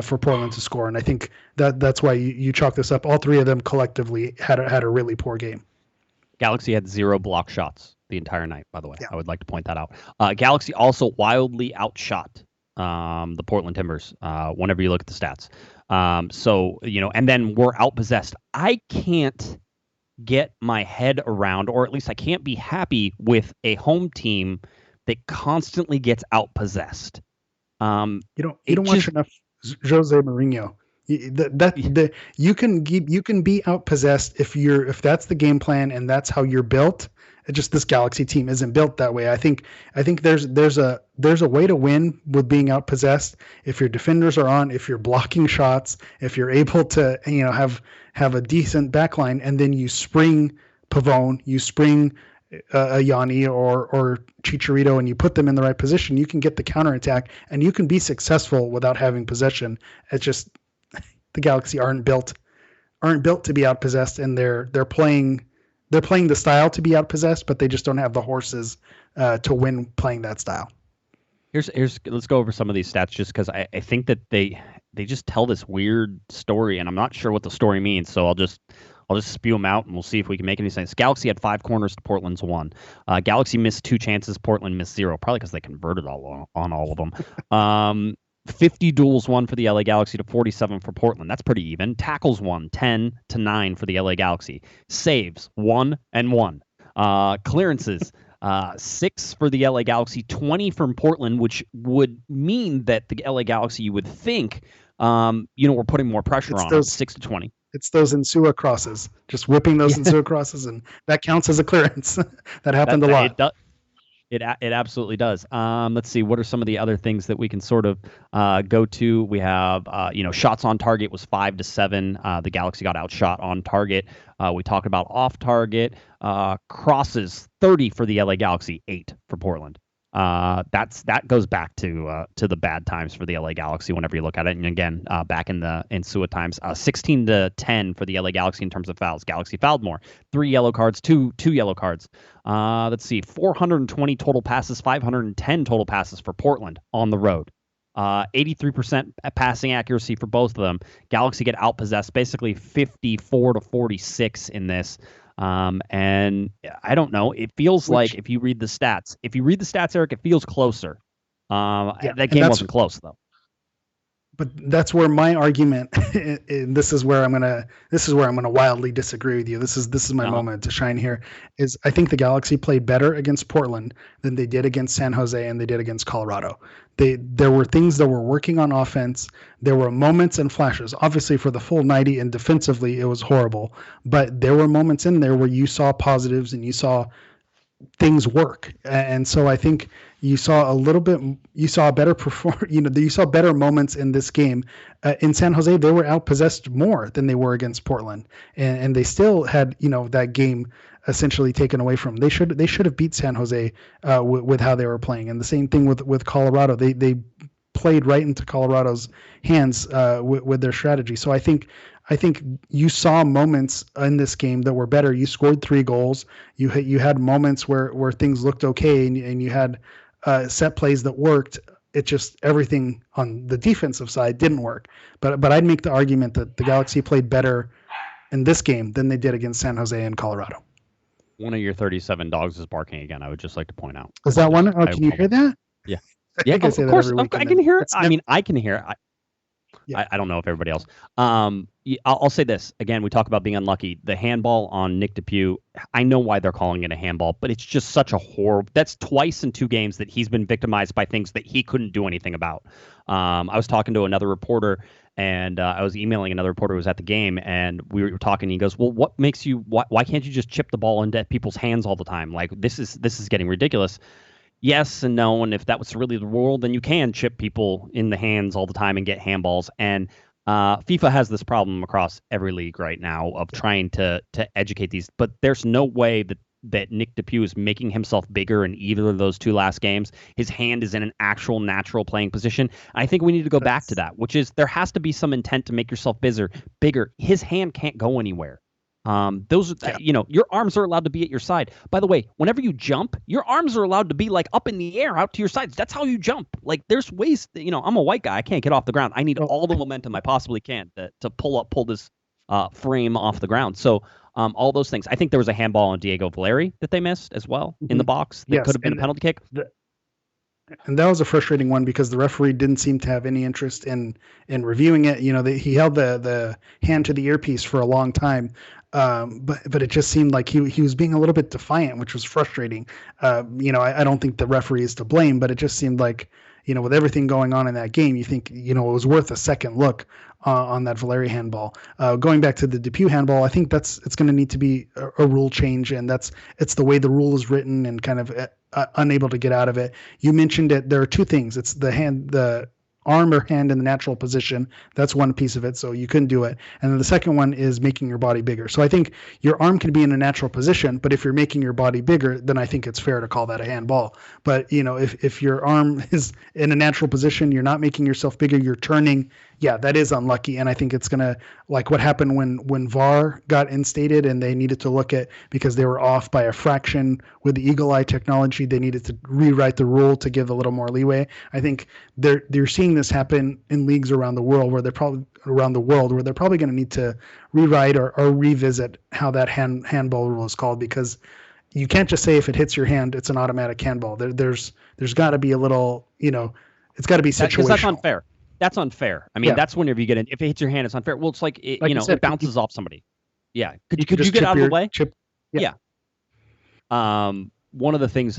for Portland to score. And I think that's why you chalk this up. All 3 of them collectively had a really poor game. Galaxy had 0 block shots the entire night, by the way. Yeah. I would like to point that out. Galaxy also wildly outshot the Portland Timbers whenever you look at the stats. So, and then we're outpossessed. I can't get my head around, or at least I can't be happy with a home team that constantly gets outpossessed. You don't watch enough Jose Mourinho. You can be outpossessed if that's the game plan and that's how you're built. Just this Galaxy team isn't built that way. I think there's a way to win with being outpossessed if your defenders are on, if you're blocking shots, if you're able to have a decent backline, and then you spring Pavone, you spring a Yanni or Chicharito, and you put them in the right position. You can get the counterattack and you can be successful without having possession. It's just the Galaxy aren't built to be outpossessed, and they're playing the style to be outpossessed, but they just don't have the horses to win playing that style. Let's go over some of these stats just because I think that they just tell this weird story, and I'm not sure what the story means. So I'll just spew them out, and we'll see if we can make any sense. Galaxy had 5 corners to Portland's 1. Galaxy missed 2 chances. Portland missed 0, probably because they converted on all of them. 50 duels won for the LA Galaxy to 47 for Portland. That's pretty even. Tackles won 10-9 for the LA Galaxy. Saves 1 and 1. Clearances 6 for the LA Galaxy, 20 from Portland, which would mean that the LA Galaxy, you would think, we're putting more pressure on them, 6-20. It's those Insua crosses, just whipping those Insua crosses, and that counts as a clearance. That happened a lot. It absolutely does. Let's see. What are some of the other things that we can sort of go to? We have, shots on target was 5-7. The Galaxy got outshot on target. We talked about off target. Crosses 30 for the LA Galaxy, 8 for Portland. That goes back to the bad times for the LA Galaxy whenever you look at it. And again, back in the Insua times, 16-10 for the LA Galaxy in terms of fouls. Galaxy fouled more. 3 yellow cards, two yellow cards. Let's see, 420 total passes, 510 total passes for Portland on the road. 83% passing accuracy for both of them. Galaxy get outpossessed, basically 54-46 in this. And I don't know. It feels like if you read the stats, Eric, it feels closer. That game wasn't close though. But that's where my argument, and this is where I'm gonna wildly disagree with you. This is my moment to shine here. Is I think the Galaxy played better against Portland than they did against San Jose and they did against Colorado. There were things that were working on offense. There were moments and flashes. Obviously, for the full 90 and defensively, it was horrible. But there were moments in there where you saw positives and you saw things work. And so I think you saw a better you saw better moments in this game. In San Jose, they were outpossessed more than they were against Portland. And they still had, that game essentially taken away from them. They should have beat San Jose with how they were playing. And the same thing with Colorado. They played right into Colorado's hands with their strategy. So I think you saw moments in this game that were better. You scored 3 goals. You had moments where things looked okay, and you had set plays that worked. It just everything on the defensive side didn't work. But I'd make the argument that the Galaxy played better in this game than they did against San Jose and Colorado. One of your 37 dogs is barking again. I would just like to point out. Is that one? Oh, can you hear that? Yeah. Yeah, of course. I can hear it. I mean, I can hear it. I don't know if everybody else. I'll say this again. We talk about being unlucky. The handball on Nick DePuy. I know why they're calling it a handball, but it's just such a horror. That's twice in 2 games that he's been victimized by things that he couldn't do anything about. I was talking to another reporter, and I was emailing another reporter who was at the game, and we were talking. And he goes, "Well, what makes you? Why can't you just chip the ball into people's hands all the time? Like this is getting ridiculous." Yes and no, and if that was really the rule, then you can chip people in the hands all the time and get handballs. And FIFA has this problem across every league right now of trying to educate these. But there's no way that Nick DePuy is making himself bigger in either of those 2 last games. His hand is in an actual natural playing position. I think we need to go back to that, which is there has to be some intent to make yourself bigger. His hand can't go anywhere. Your arms are allowed to be at your side. By the way, whenever you jump, your arms are allowed to be like up in the air out to your sides. That's how you jump. Like there's ways I'm a white guy. I can't get off the ground. I need all the momentum I possibly can to pull this frame off the ground. So all those things. I think there was a handball on Diego Valeri that they missed as well in the box that could have been a penalty kick. And that was a frustrating one because the referee didn't seem to have any interest in reviewing it. He held the hand to the earpiece for a long time, but it just seemed like he was being a little bit defiant, which was frustrating. I don't think the referee is to blame, but it just seemed like, with everything going on in that game, you think, it was worth a second look on that Valeri handball. Going back to the Depew handball, I think it's going to need to be a rule change, and it's the way the rule is written and kind of unable to get out of it. You mentioned it. There are two things. It's the arm or hand in the natural position. That's one piece of it, so you couldn't do it. And then the second one is making your body bigger. So I think your arm can be in a natural position, but if you're making your body bigger, then I think it's fair to call that a handball. But if your arm is in a natural position, you're not making yourself bigger, you're turning, yeah, that is unlucky. And I think it's gonna, like what happened when VAR got instated and they needed to look at, because they were off by a fraction with the eagle eye technology, they needed to rewrite the rule to give a little more leeway. I think they're seeing this happen in leagues around the world where they're probably going to need to rewrite or revisit how that handball rule is called, because you can't just say if it hits your hand, it's an automatic handball. There's got to be a little, it's got to be situational. Because that's unfair. That's unfair. I mean, that's whenever you get in. If it hits your hand, it's unfair. Well, it's like, it bounces off somebody. Yeah. Could you get out of the way? Yeah. One of the things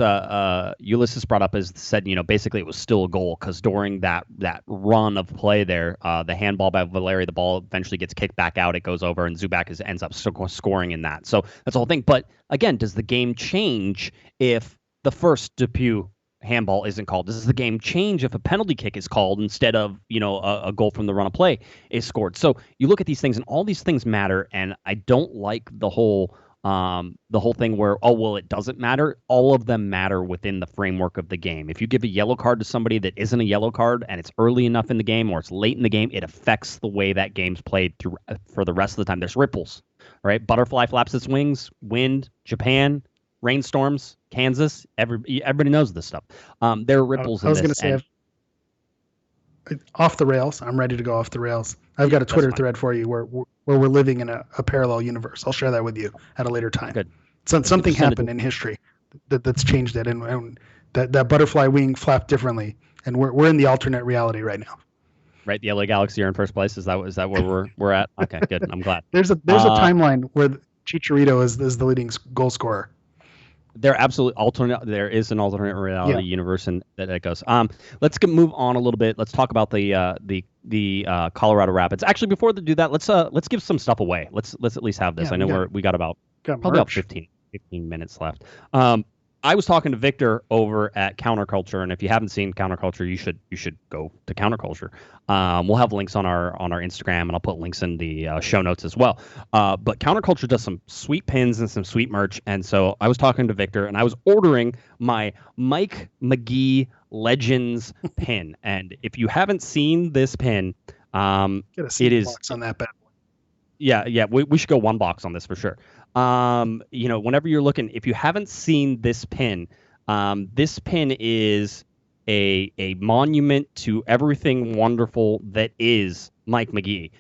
Ulysses brought up is said, basically it was still a goal because during that run of play there, the handball by Valeri, the ball eventually gets kicked back out. It goes over, and Zubak ends up scoring in that. So that's the whole thing. But again, does the game change if the first Depew handball isn't called? Does the game change if a penalty kick is called instead of a goal from the run of play is scored? So you look at these things, and all these things matter. And I don't like the whole thing where, it doesn't matter. All of them matter within the framework of the game. If you give a yellow card to somebody that isn't a yellow card and it's early enough in the game or it's late in the game, it affects the way that game's played through for the rest of the time. There's ripples, right? Butterfly flaps its wings, wind, Japan, rainstorms, Kansas. Everybody knows this stuff. There are ripples in this. I was going to say, off the rails. I'm ready to go off the rails. I've got a Twitter thread for you where we're living in a parallel universe. I'll share that with you at a later time. Good. Something happened in history that's changed it, and that butterfly wing flapped differently, and we're in the alternate reality right now. Right, the LA Galaxy are in first place. Is that where we're at? Okay, good. I'm glad. There's a timeline where Chicharito is the leading goal scorer. There is an alternate reality universe, and that goes. Let's move on a little bit. Let's talk about the Colorado Rapids. Actually, before they do that, let's give some stuff away. Let's at least have this. I know we got about 15 minutes left. I was talking to Victor over at Counterculture, and if you haven't seen Counterculture, you should go to Counterculture. We'll have links on our Instagram, and I'll put links in the show notes as well. But Counterculture does some sweet pins and some sweet merch, and so I was talking to Victor, and I was ordering my Mike McGee Legends pin. And if you haven't seen this pin, it is box on that bad boy. Yeah, we should go one box on this for sure. Whenever you're looking, if you haven't seen this pin is a monument to everything wonderful that is Mike McGee.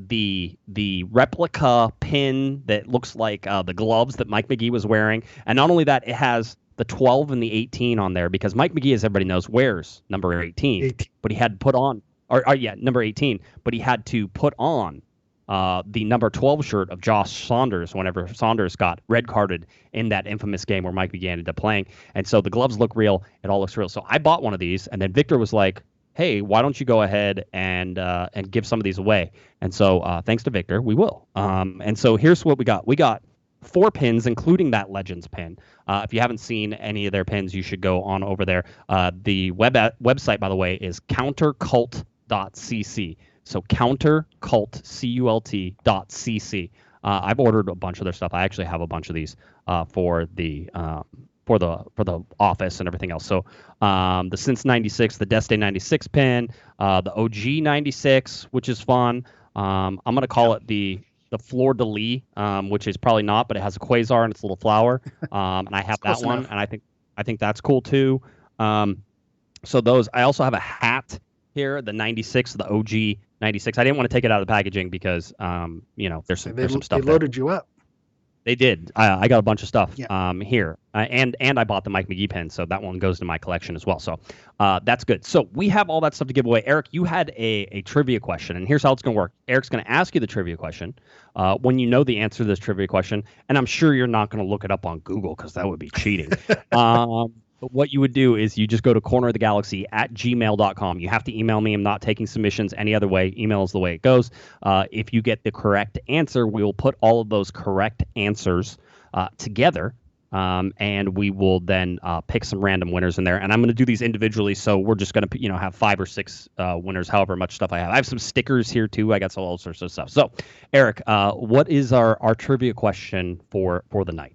The replica pin that looks like the gloves that Mike McGee was wearing, and not only that, it has the 12 and the 18 on there because Mike McGee, as everybody knows, wears number 18. But he had to put on, number 18. But he had to put on the number 12 shirt of Josh Saunders whenever Saunders got red carded in that infamous game where Mike McGee ended up playing. And so the gloves look real. It all looks real. So I bought one of these, and then Victor was like, hey, why don't you go ahead and give some of these away? And so thanks to Victor, we will. And so here's what we got. We got 4 pins, including that Legends pin. If you haven't seen any of their pins, you should go on over there. The website, by the way, is countercult.cc. So countercult.cc. I've ordered a bunch of their stuff. I actually have a bunch of these for the office and everything else. So the Since 96, the Deste 96 pin, the OG 96, which is fun. I'm gonna call it the Fleur de Lis, which is probably not, but it has a quasar and its little flower. And I have that one, and I think that's cool too. So those. I also have a hat here, the 96, the OG 96. I didn't want to take it out of the packaging because there's some stuff. They loaded you up. They did. I got a bunch of stuff Yeah. here, and I bought the Mike McGee pen, so that one goes to my collection as well. So that's good. So we have all that stuff to give away. Eric, you had a trivia question, and here's how it's going to work. Eric's going to ask you the trivia question. When you know the answer to this trivia question, and I'm sure you're not going to look it up on Google because that would be cheating. But what you would do is you just go to cornerofthegalaxy@gmail.com. You have to email me. I'm not taking submissions any other way. Email is the way it goes. If you get the correct answer, we will put all of those correct answers together, and we will then pick some random winners in there. And I'm going to do these individually, so we're just going to have 5 or 6 winners, however much stuff I have. I have some stickers here too. I got all sorts of stuff. So, Eric, what is our trivia question for the night?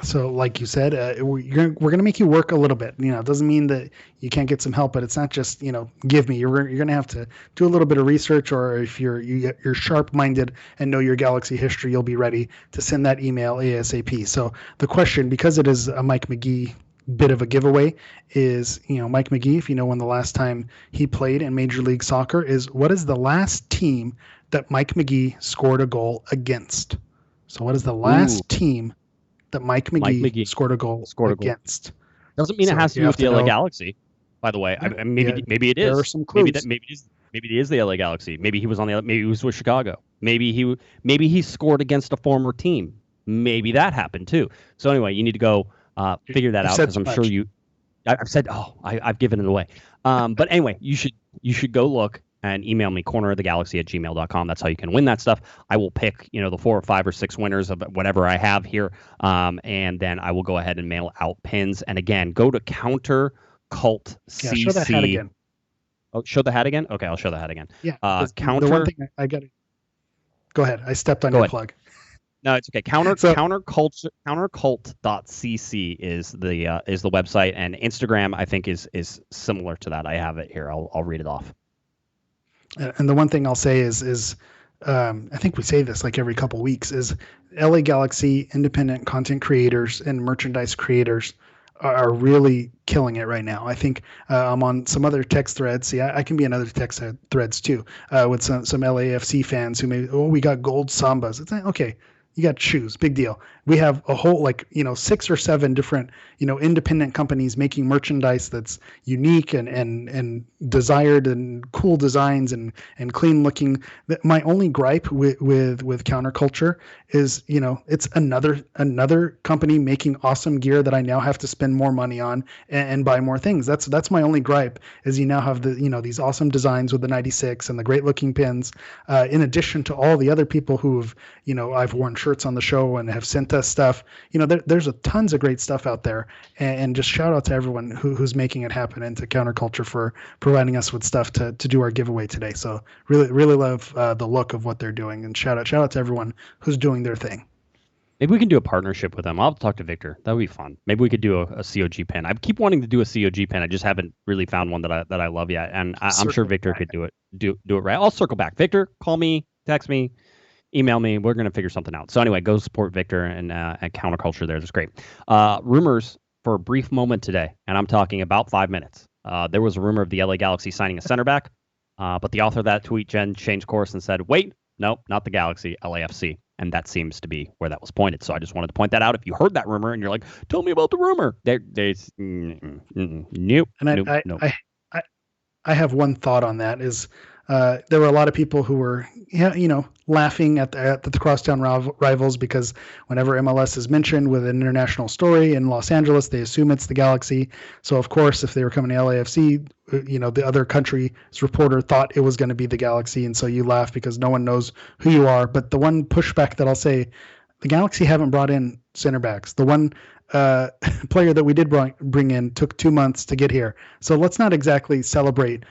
So, like you said, we're going to make you work a little bit. It doesn't mean that you can't get some help, but it's not just give me. You're going to have to do a little bit of research, or if you're sharp-minded and know your Galaxy history, you'll be ready to send that email ASAP. So the question, because it is a Mike McGee bit of a giveaway, is Mike McGee, if you know when the last time he played in Major League Soccer is, what is the last team that Mike McGee scored a goal against? So what is the last team that Mike McGee scored a goal against? Doesn't mean it has to do with the LA Galaxy, by the way. Yeah, maybe it is. There are some clues. Maybe it is the LA Galaxy. Maybe he was maybe he was with Chicago. Maybe he scored against a former team. Maybe that happened too. So anyway, you need to go figure that out, because I'm sure I've said I've given it away. But anyway, you should go look and email me, cornerofthegalaxy@gmail.com. That's how you can win that stuff. I will pick, the 4 or 5 or 6 winners of whatever I have here. And then I will go ahead and mail out pins. And again, go to Counter Cult CC. Yeah, show that hat again. Oh, show the hat again? Okay, I'll show the hat again. Yeah. Counter. The one thing I got to go ahead. I stepped on your plug. No, it's okay. Countercult.cc is the website, and Instagram I think is similar to that. I have it here. I'll read it off. And the one thing I'll say is I think we say this like every couple weeks, is LA Galaxy independent content creators and merchandise creators are really killing it right now. I think I'm on some other text threads. See, I can be in other text threads too, with some LAFC fans who we got gold Sambas. It's like, okay, you got shoes, big deal. We have a whole 6 or 7 different independent companies making merchandise that's unique and desired and cool designs and clean looking. My only gripe with Counterculture is it's another company making awesome gear that I now have to spend more money on and buy more things. That's my only gripe, is you now have these awesome designs with the 96 and the great looking pins, in addition to all the other people who have I've worn shirts on the show and have sent us stuff. There's tons of great stuff out there, and just shout out to everyone who's making it happen, and to Counterculture for providing us with stuff to do our giveaway today. So really love the look of what they're doing, and shout out to everyone who's doing their thing. Maybe we can do a partnership with them. I'll talk to Victor. That would be fun. Maybe we could do a COG pen. I keep wanting to do a COG pen. I just haven't really found one that I love yet, and I'm sure Victor could do it right. I'll circle back. Victor, call me, text me, email me. We're going to figure something out. So anyway, go support Victor and at Counterculture there. That's great. Rumors for a brief moment today, and I'm talking about 5 minutes. There was a rumor of the LA Galaxy signing a center back, but the author of that tweet, Jen, changed course and said, wait, no, not the Galaxy, LAFC. And that seems to be where that was pointed. So I just wanted to point that out. If you heard that rumor and you're like, tell me about the rumor, there's nope. And I have one thought on that, is there were a lot of people who were, laughing at the crosstown rivals, because whenever MLS is mentioned with an international story in Los Angeles, they assume it's the Galaxy. So of course, if they were coming to LAFC, the other country's reporter thought it was going to be the Galaxy, and so you laugh because no one knows who you are. But the one pushback that I'll say, the Galaxy haven't brought in center backs. The one player that we did bring in took 2 months to get here. So let's not exactly celebrate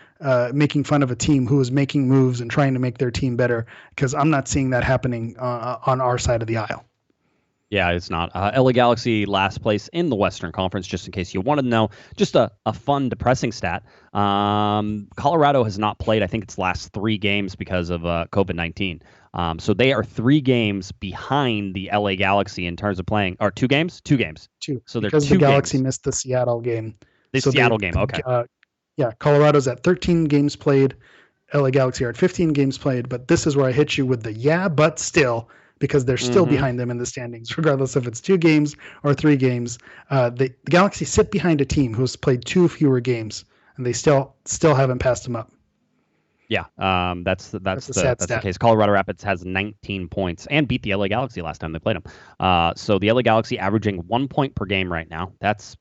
making fun of a team who is making moves and trying to make their team better, because I'm not seeing that happening on our side of the aisle. Yeah, it's not. LA Galaxy last place in the Western Conference, just in case you wanted to know. Just a fun, depressing stat. Colorado has not played, I think, its last 3 games because of COVID-19. So they are 3 games behind the LA Galaxy in terms of playing. Or 2 games? 2 games. 2. So they're because 2 the Galaxy games. missed the Seattle game. Seattle game, okay. Yeah, Colorado's at 13 games played. LA Galaxy are at 15 games played. But this is where I hit you with the but still. because they're still behind them in the standings, regardless if it's 2 games or 3 games. The Galaxy sit behind a team who's played 2 fewer games, and they still haven't passed them up. Yeah, that's the case. Colorado Rapids has 19 points and beat the LA Galaxy last time they played them. So the LA Galaxy averaging 1 point per game right now. That's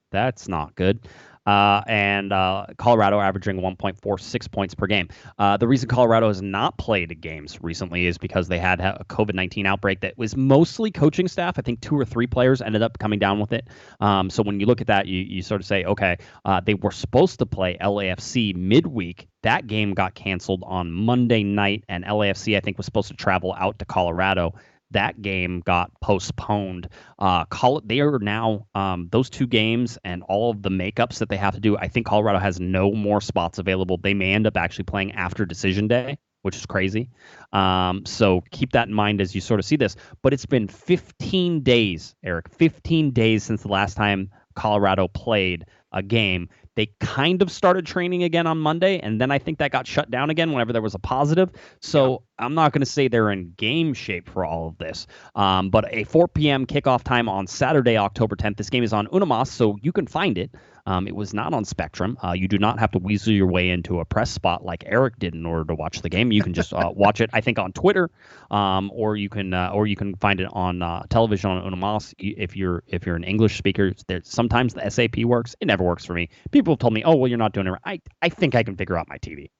not good. And Colorado averaging 1.46 points per game. The reason Colorado has not played games recently is because they had a COVID-19 outbreak that was mostly coaching staff. I think 2 or 3 players ended up coming down with it. So when you look at that, you sort of say, okay, they were supposed to play LAFC midweek. That game got canceled on Monday night, and LAFC, I think, was supposed to travel out to Colorado. That game got postponed. They are now those 2 games and all of the makeups that they have to do. I think Colorado has no more spots available. They may end up actually playing after decision day, which is crazy. So keep that in mind as you sort of see this. But it's been 15 days, Eric, 15 days since the last time Colorado played a game. They kind of started training again on Monday, and then I think that got shut down again whenever there was a positive. So I'm not going to say they're in game shape for all of this. But a 4 p.m. kickoff time on Saturday, October 10th. This game is on Unamas, so you can find it. It was not on Spectrum. You do not have to weasel your way into a press spot like Eric did in order to watch the game. You can just watch it, I think, on Twitter, or you can find it on television on Unamas. If you're an English speaker, sometimes the SAP works. It never works for me. People have told me, "Oh, well, you're not doing it right." I think I can figure out my TV.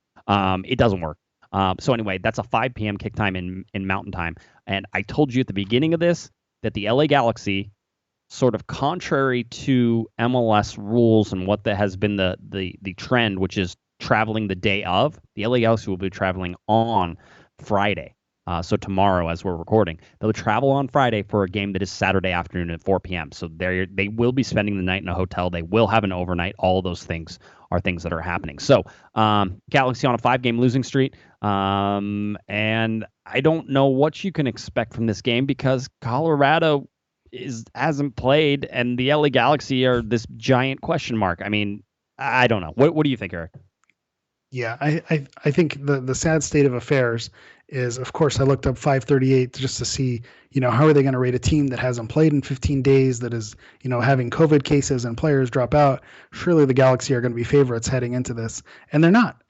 It doesn't work. So anyway, that's a 5 p.m. kick time in Mountain Time. And I told you at the beginning of this that the LA Galaxy, sort of contrary to MLS rules and what that has been the trend, which is traveling the day of, the LA Galaxy will be traveling on Friday. So tomorrow, as we're recording, they'll travel on Friday for a game that is Saturday afternoon at 4 p.m. So they will be spending the night in a hotel. They will have an overnight. All of those things are things that are happening. So Galaxy on a 5-game losing streak. And I don't know what you can expect from this game because Colorado hasn't played, and the LA Galaxy are this giant question mark. I mean, I don't know. What do you think, Eric? Yeah, I think the sad state of affairs is, of course, I looked up 538 just to see, how are they going to rate a team that hasn't played in 15 days, that is, having COVID cases and players drop out. Surely the Galaxy are going to be favorites heading into this, and they're not.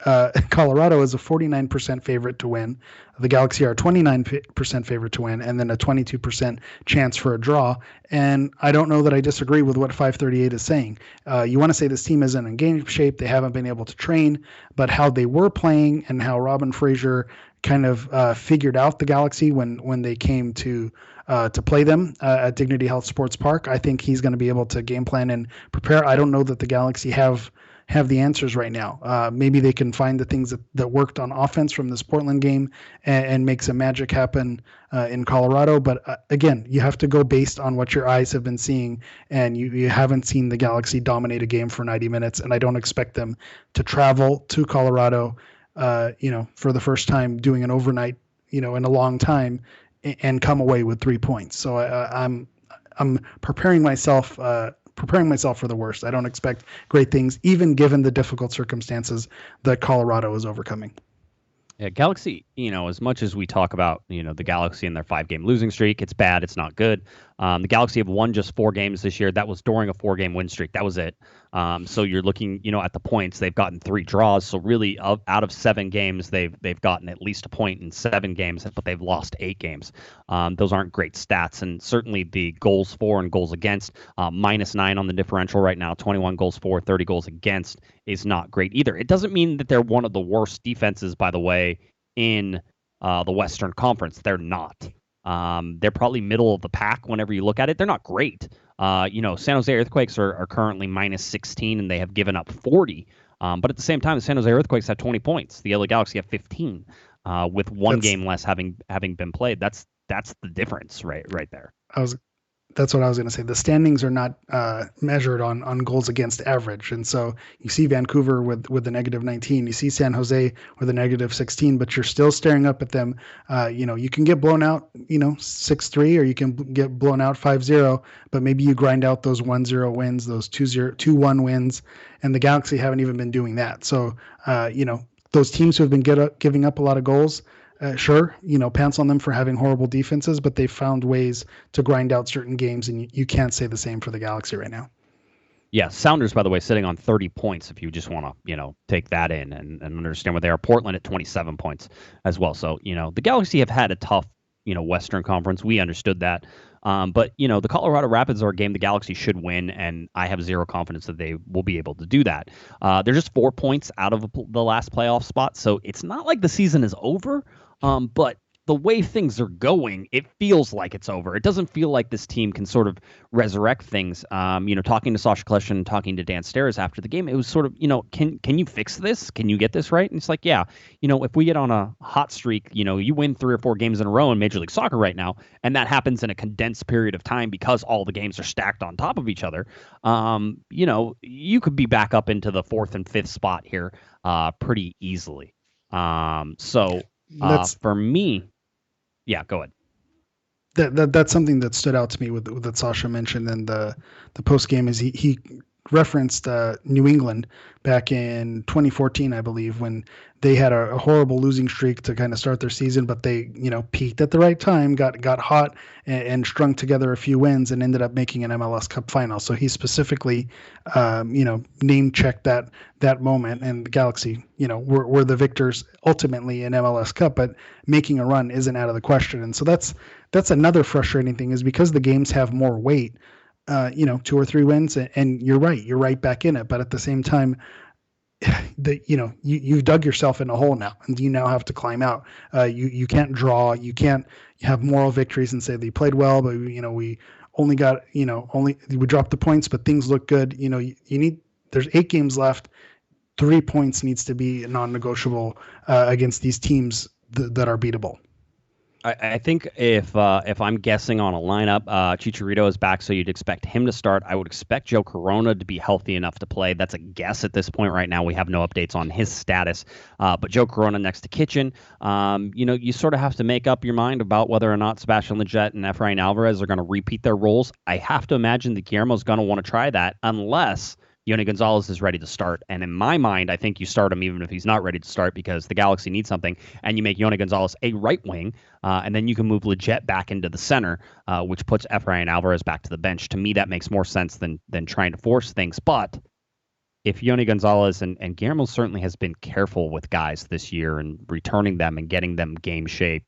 Colorado is a 49% favorite to win. The Galaxy are 29% favorite to win, and then a 22% chance for a draw. And I don't know that I disagree with what 538 is saying. You want to say this team isn't in game shape, they haven't been able to train, but how they were playing and how Robin Fraser kind of figured out the Galaxy when they came to play them at Dignity Health Sports Park, I think he's going to be able to game plan and prepare. I don't know that the Galaxy have the answers right now. Maybe they can find the things that worked on offense from this Portland game and make some magic happen in Colorado. But again, you have to go based on what your eyes have been seeing, and you haven't seen the Galaxy dominate a game for 90 minutes, and I don't expect them to travel to Colorado, for the first time doing an overnight, in a long time, and come away with 3 points. So I'm preparing myself for the worst. I don't expect great things, even given the difficult circumstances that Colorado is overcoming. Yeah, Galaxy, as much as we talk about, the Galaxy and their 5-game losing streak, it's bad, it's not good. The Galaxy have won just 4 games this year. That was during a 4-game win streak. That was it. So you're looking, at the points, they've gotten 3 draws. So really, out of 7 games, they've gotten at least a point in 7 games, but they've lost 8 games. Those aren't great stats. And certainly the goals for and goals against, -9 on the differential right now, 21 goals for, 30 goals against is not great either. It doesn't mean that they're one of the worst defenses, by the way, in the Western Conference. They're not. They're probably middle of the pack whenever you look at it. They're not great. San Jose Earthquakes are currently -16, and they have given up 40. But at the same time, the San Jose Earthquakes have 20 points. The LA Galaxy have 15, with one game less having been played. That's the difference right there. That's what I was going to say. The standings are not measured on goals against average. And so you see Vancouver with the -19, you see San Jose with a -16, but you're still staring up at them. You can get blown out, 6-3, or you can get blown out 5-0, but maybe you grind out those 1-0 wins, those 2-1 wins, and the Galaxy haven't even been doing that. So, those teams who have been giving up a lot of goals, Sure, pants on them for having horrible defenses, but they've found ways to grind out certain games, and you can't say the same for the Galaxy right now. Yeah, Sounders, by the way, sitting on 30 points if you just want to, take that in and understand where they are. Portland at 27 points as well. So, the Galaxy have had a tough, Western Conference. We understood that. But, the Colorado Rapids are a game the Galaxy should win, and I have zero confidence that they will be able to do that. They're just 4 points out of the last playoff spot, so it's not like the season is over, but the way things are going, it feels like it's over. It doesn't feel like this team can sort of resurrect things. Talking to Sasha Kleshin and talking to Dan Steres after the game, it was sort of, can you fix this? Can you get this right? And it's like, yeah, if we get on a hot streak, you win 3 or 4 games in a row in Major League Soccer right now, and that happens in a condensed period of time because all the games are stacked on top of each other, you could be back up into the 4th and 5th spot here pretty easily. For me, yeah, go ahead. That's something that stood out to me with that Sasha mentioned in the post game is he referenced New England back in 2014, I believe, when they had a horrible losing streak to kind of start their season, but they peaked at the right time, got hot and strung together a few wins and ended up making an MLS Cup final. So he specifically name checked that moment, and the Galaxy were the victors ultimately in MLS Cup, but making a run isn't out of the question. And so that's another frustrating thing, is because the games have more weight. 2 or 3 wins, and you're right back in it. But at the same time, you've dug yourself in a hole now, and you now have to climb out. You can't draw, you can't have moral victories and say that you played well, but we only got we dropped the points, but things look good. There's 8 games left. 3 points needs to be non-negotiable against these teams that are beatable. I think if I'm guessing on a lineup, Chicharito is back, so you'd expect him to start. I would expect Joe Corona to be healthy enough to play. That's a guess at this point right now. We have no updates on his status. But Joe Corona next to Kitchen, you sort of have to make up your mind about whether or not Sebastian Lletget and Efrain Alvarez are going to repeat their roles. I have to imagine that Guillermo's going to want to try that unless Yony Gonzalez is ready to start. And in my mind, I think you start him even if he's not ready to start, because the Galaxy needs something, and you make Yony Gonzalez a right wing, and then you can move Lletget back into the center, which puts Efrain Alvarez back to the bench. To me, that makes more sense than trying to force things. But if Yony Gonzalez and Guillermo certainly has been careful with guys this year and returning them and getting them game shape,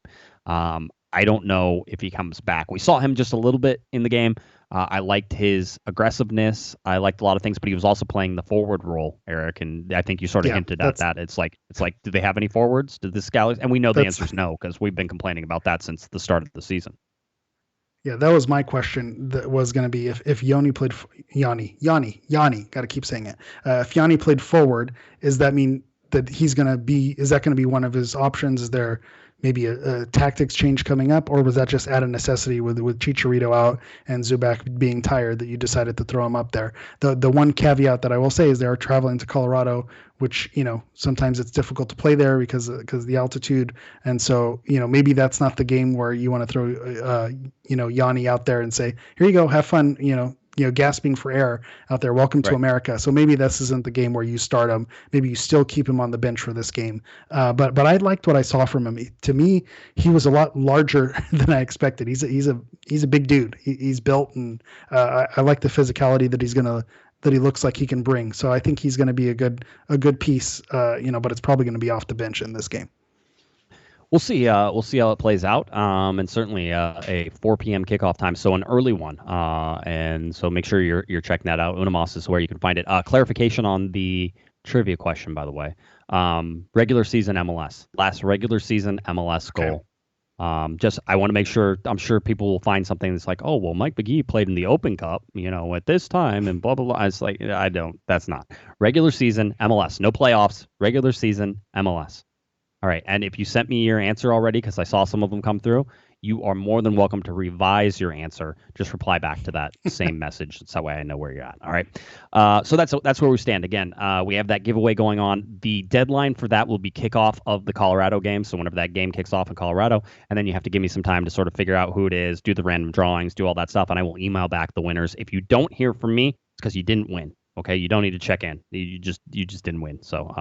I don't know if he comes back. We saw him just a little bit in the game. I liked his aggressiveness. I liked a lot of things, but he was also playing the forward role, Eric. And I think you sort of hinted at that. It's like, do they have any forwards? Did this Galaxy? And we know the answer is no, because we've been complaining about that since the start of the season. Yeah, that was my question. That was going to be if Yony played Yanni. Got to keep saying it. If Yanni played forward, does that mean that he's going to be? Is that going to be one of his options? Is there maybe a tactics change coming up, or was that just out of necessity with Chicharito out and Zubac being tired that you decided to throw him up there? The one caveat that I will say is they are traveling to Colorado, which sometimes it's difficult to play there because of the altitude, and so maybe that's not the game where you want to throw Yanni out there and say, here you go, have fun, gasping for air out there. Welcome to America. So maybe this isn't the game where you start him. Maybe you still keep him on the bench for this game. But I liked what I saw from him. To me, he was a lot larger than I expected. He's a big dude. He's built, and I like the physicality that he looks like he can bring. So I think he's going to be a good piece. But it's probably going to be off the bench in this game. We'll see. We'll see how it plays out. And certainly a 4 p.m. kickoff time, so an early one. And so make sure you're checking that out. Unamos is where you can find it. Clarification on the trivia question, by the way. Regular season MLS. Last regular season MLS goal. Okay. I want to make sure. I'm sure people will find something that's like, oh, well, Mike McGee played in the Open Cup, at this time, and blah blah blah. It's like, I don't. That's not regular season MLS. No playoffs. Regular season MLS. All right, and if you sent me your answer already, because I saw some of them come through, you are more than welcome to revise your answer. Just reply back to that same message. That's that way I know where you're at. All right, so that's where we stand. Again, we have that giveaway going on. The deadline for that will be kickoff of the Colorado game. So whenever that game kicks off in Colorado, and then you have to give me some time to sort of figure out who it is, do the random drawings, do all that stuff, and I will email back the winners. If you don't hear from me, it's because you didn't win. Okay, you don't need to check in. You just didn't win. So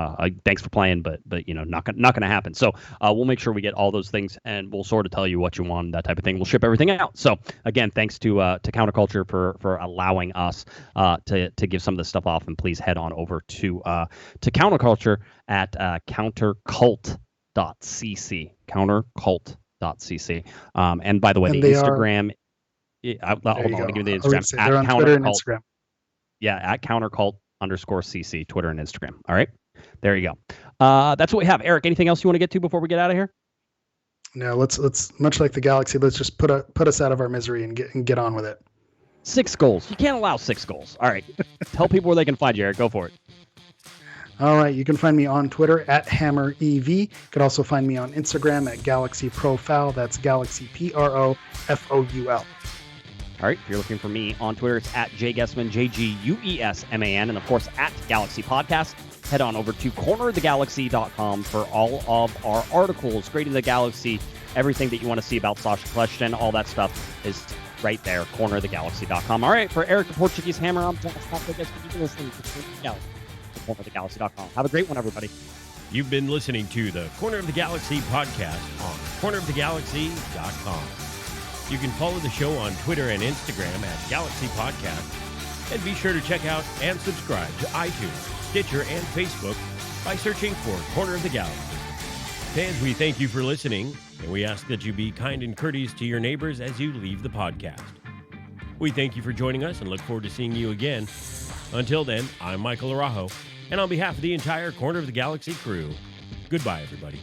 thanks for playing, but not gonna happen. So we'll make sure we get all those things, and we'll sort of tell you what you want, that type of thing. We'll ship everything out. So again, thanks to Counterculture for allowing us to give some of this stuff off, and please head on over to Counterculture at countercult.cc. Countercult.cc. And by the way, the Instagram. Hold on, let me give you the Instagram. They're on Twitter and Instagram. Yeah, at countercult_cc, Twitter and Instagram. All right, there you go. That's what we have. Eric, anything else you want to get to before we get out of here? No, let's much like the Galaxy. Let's just put us out of our misery and get on with it. 6 goals. You can't allow 6 goals. All right, tell people where they can find you, Eric. Go for it. All right, you can find me on Twitter at HammerEV. You can also find me on Instagram at GalaxyProfoul. That's Galaxy PROFOUL. All right, if you're looking for me on Twitter, it's at Guesman, JGUESMAN, and of course at Galaxy Podcast. Head on over to cornerofthegalaxy.com for all of our articles, Great of the Galaxy, everything that you want to see about Sasha Collection, all that stuff is right there, cornerofthegalaxy.com. All right, for Eric the Portuguese Hammer, I'm cornerofthegalaxy.com. Have a great one, everybody. You've been listening to the Corner of the Galaxy podcast on cornerofthegalaxy.com. You can follow the show on Twitter and Instagram at Galaxy Podcast. And be sure to check out and subscribe to iTunes, Stitcher, and Facebook by searching for Corner of the Galaxy. Fans, we thank you for listening, and we ask that you be kind and courteous to your neighbors as you leave the podcast. We thank you for joining us and look forward to seeing you again. Until then, I'm Michael Araujo, and on behalf of the entire Corner of the Galaxy crew, goodbye, everybody.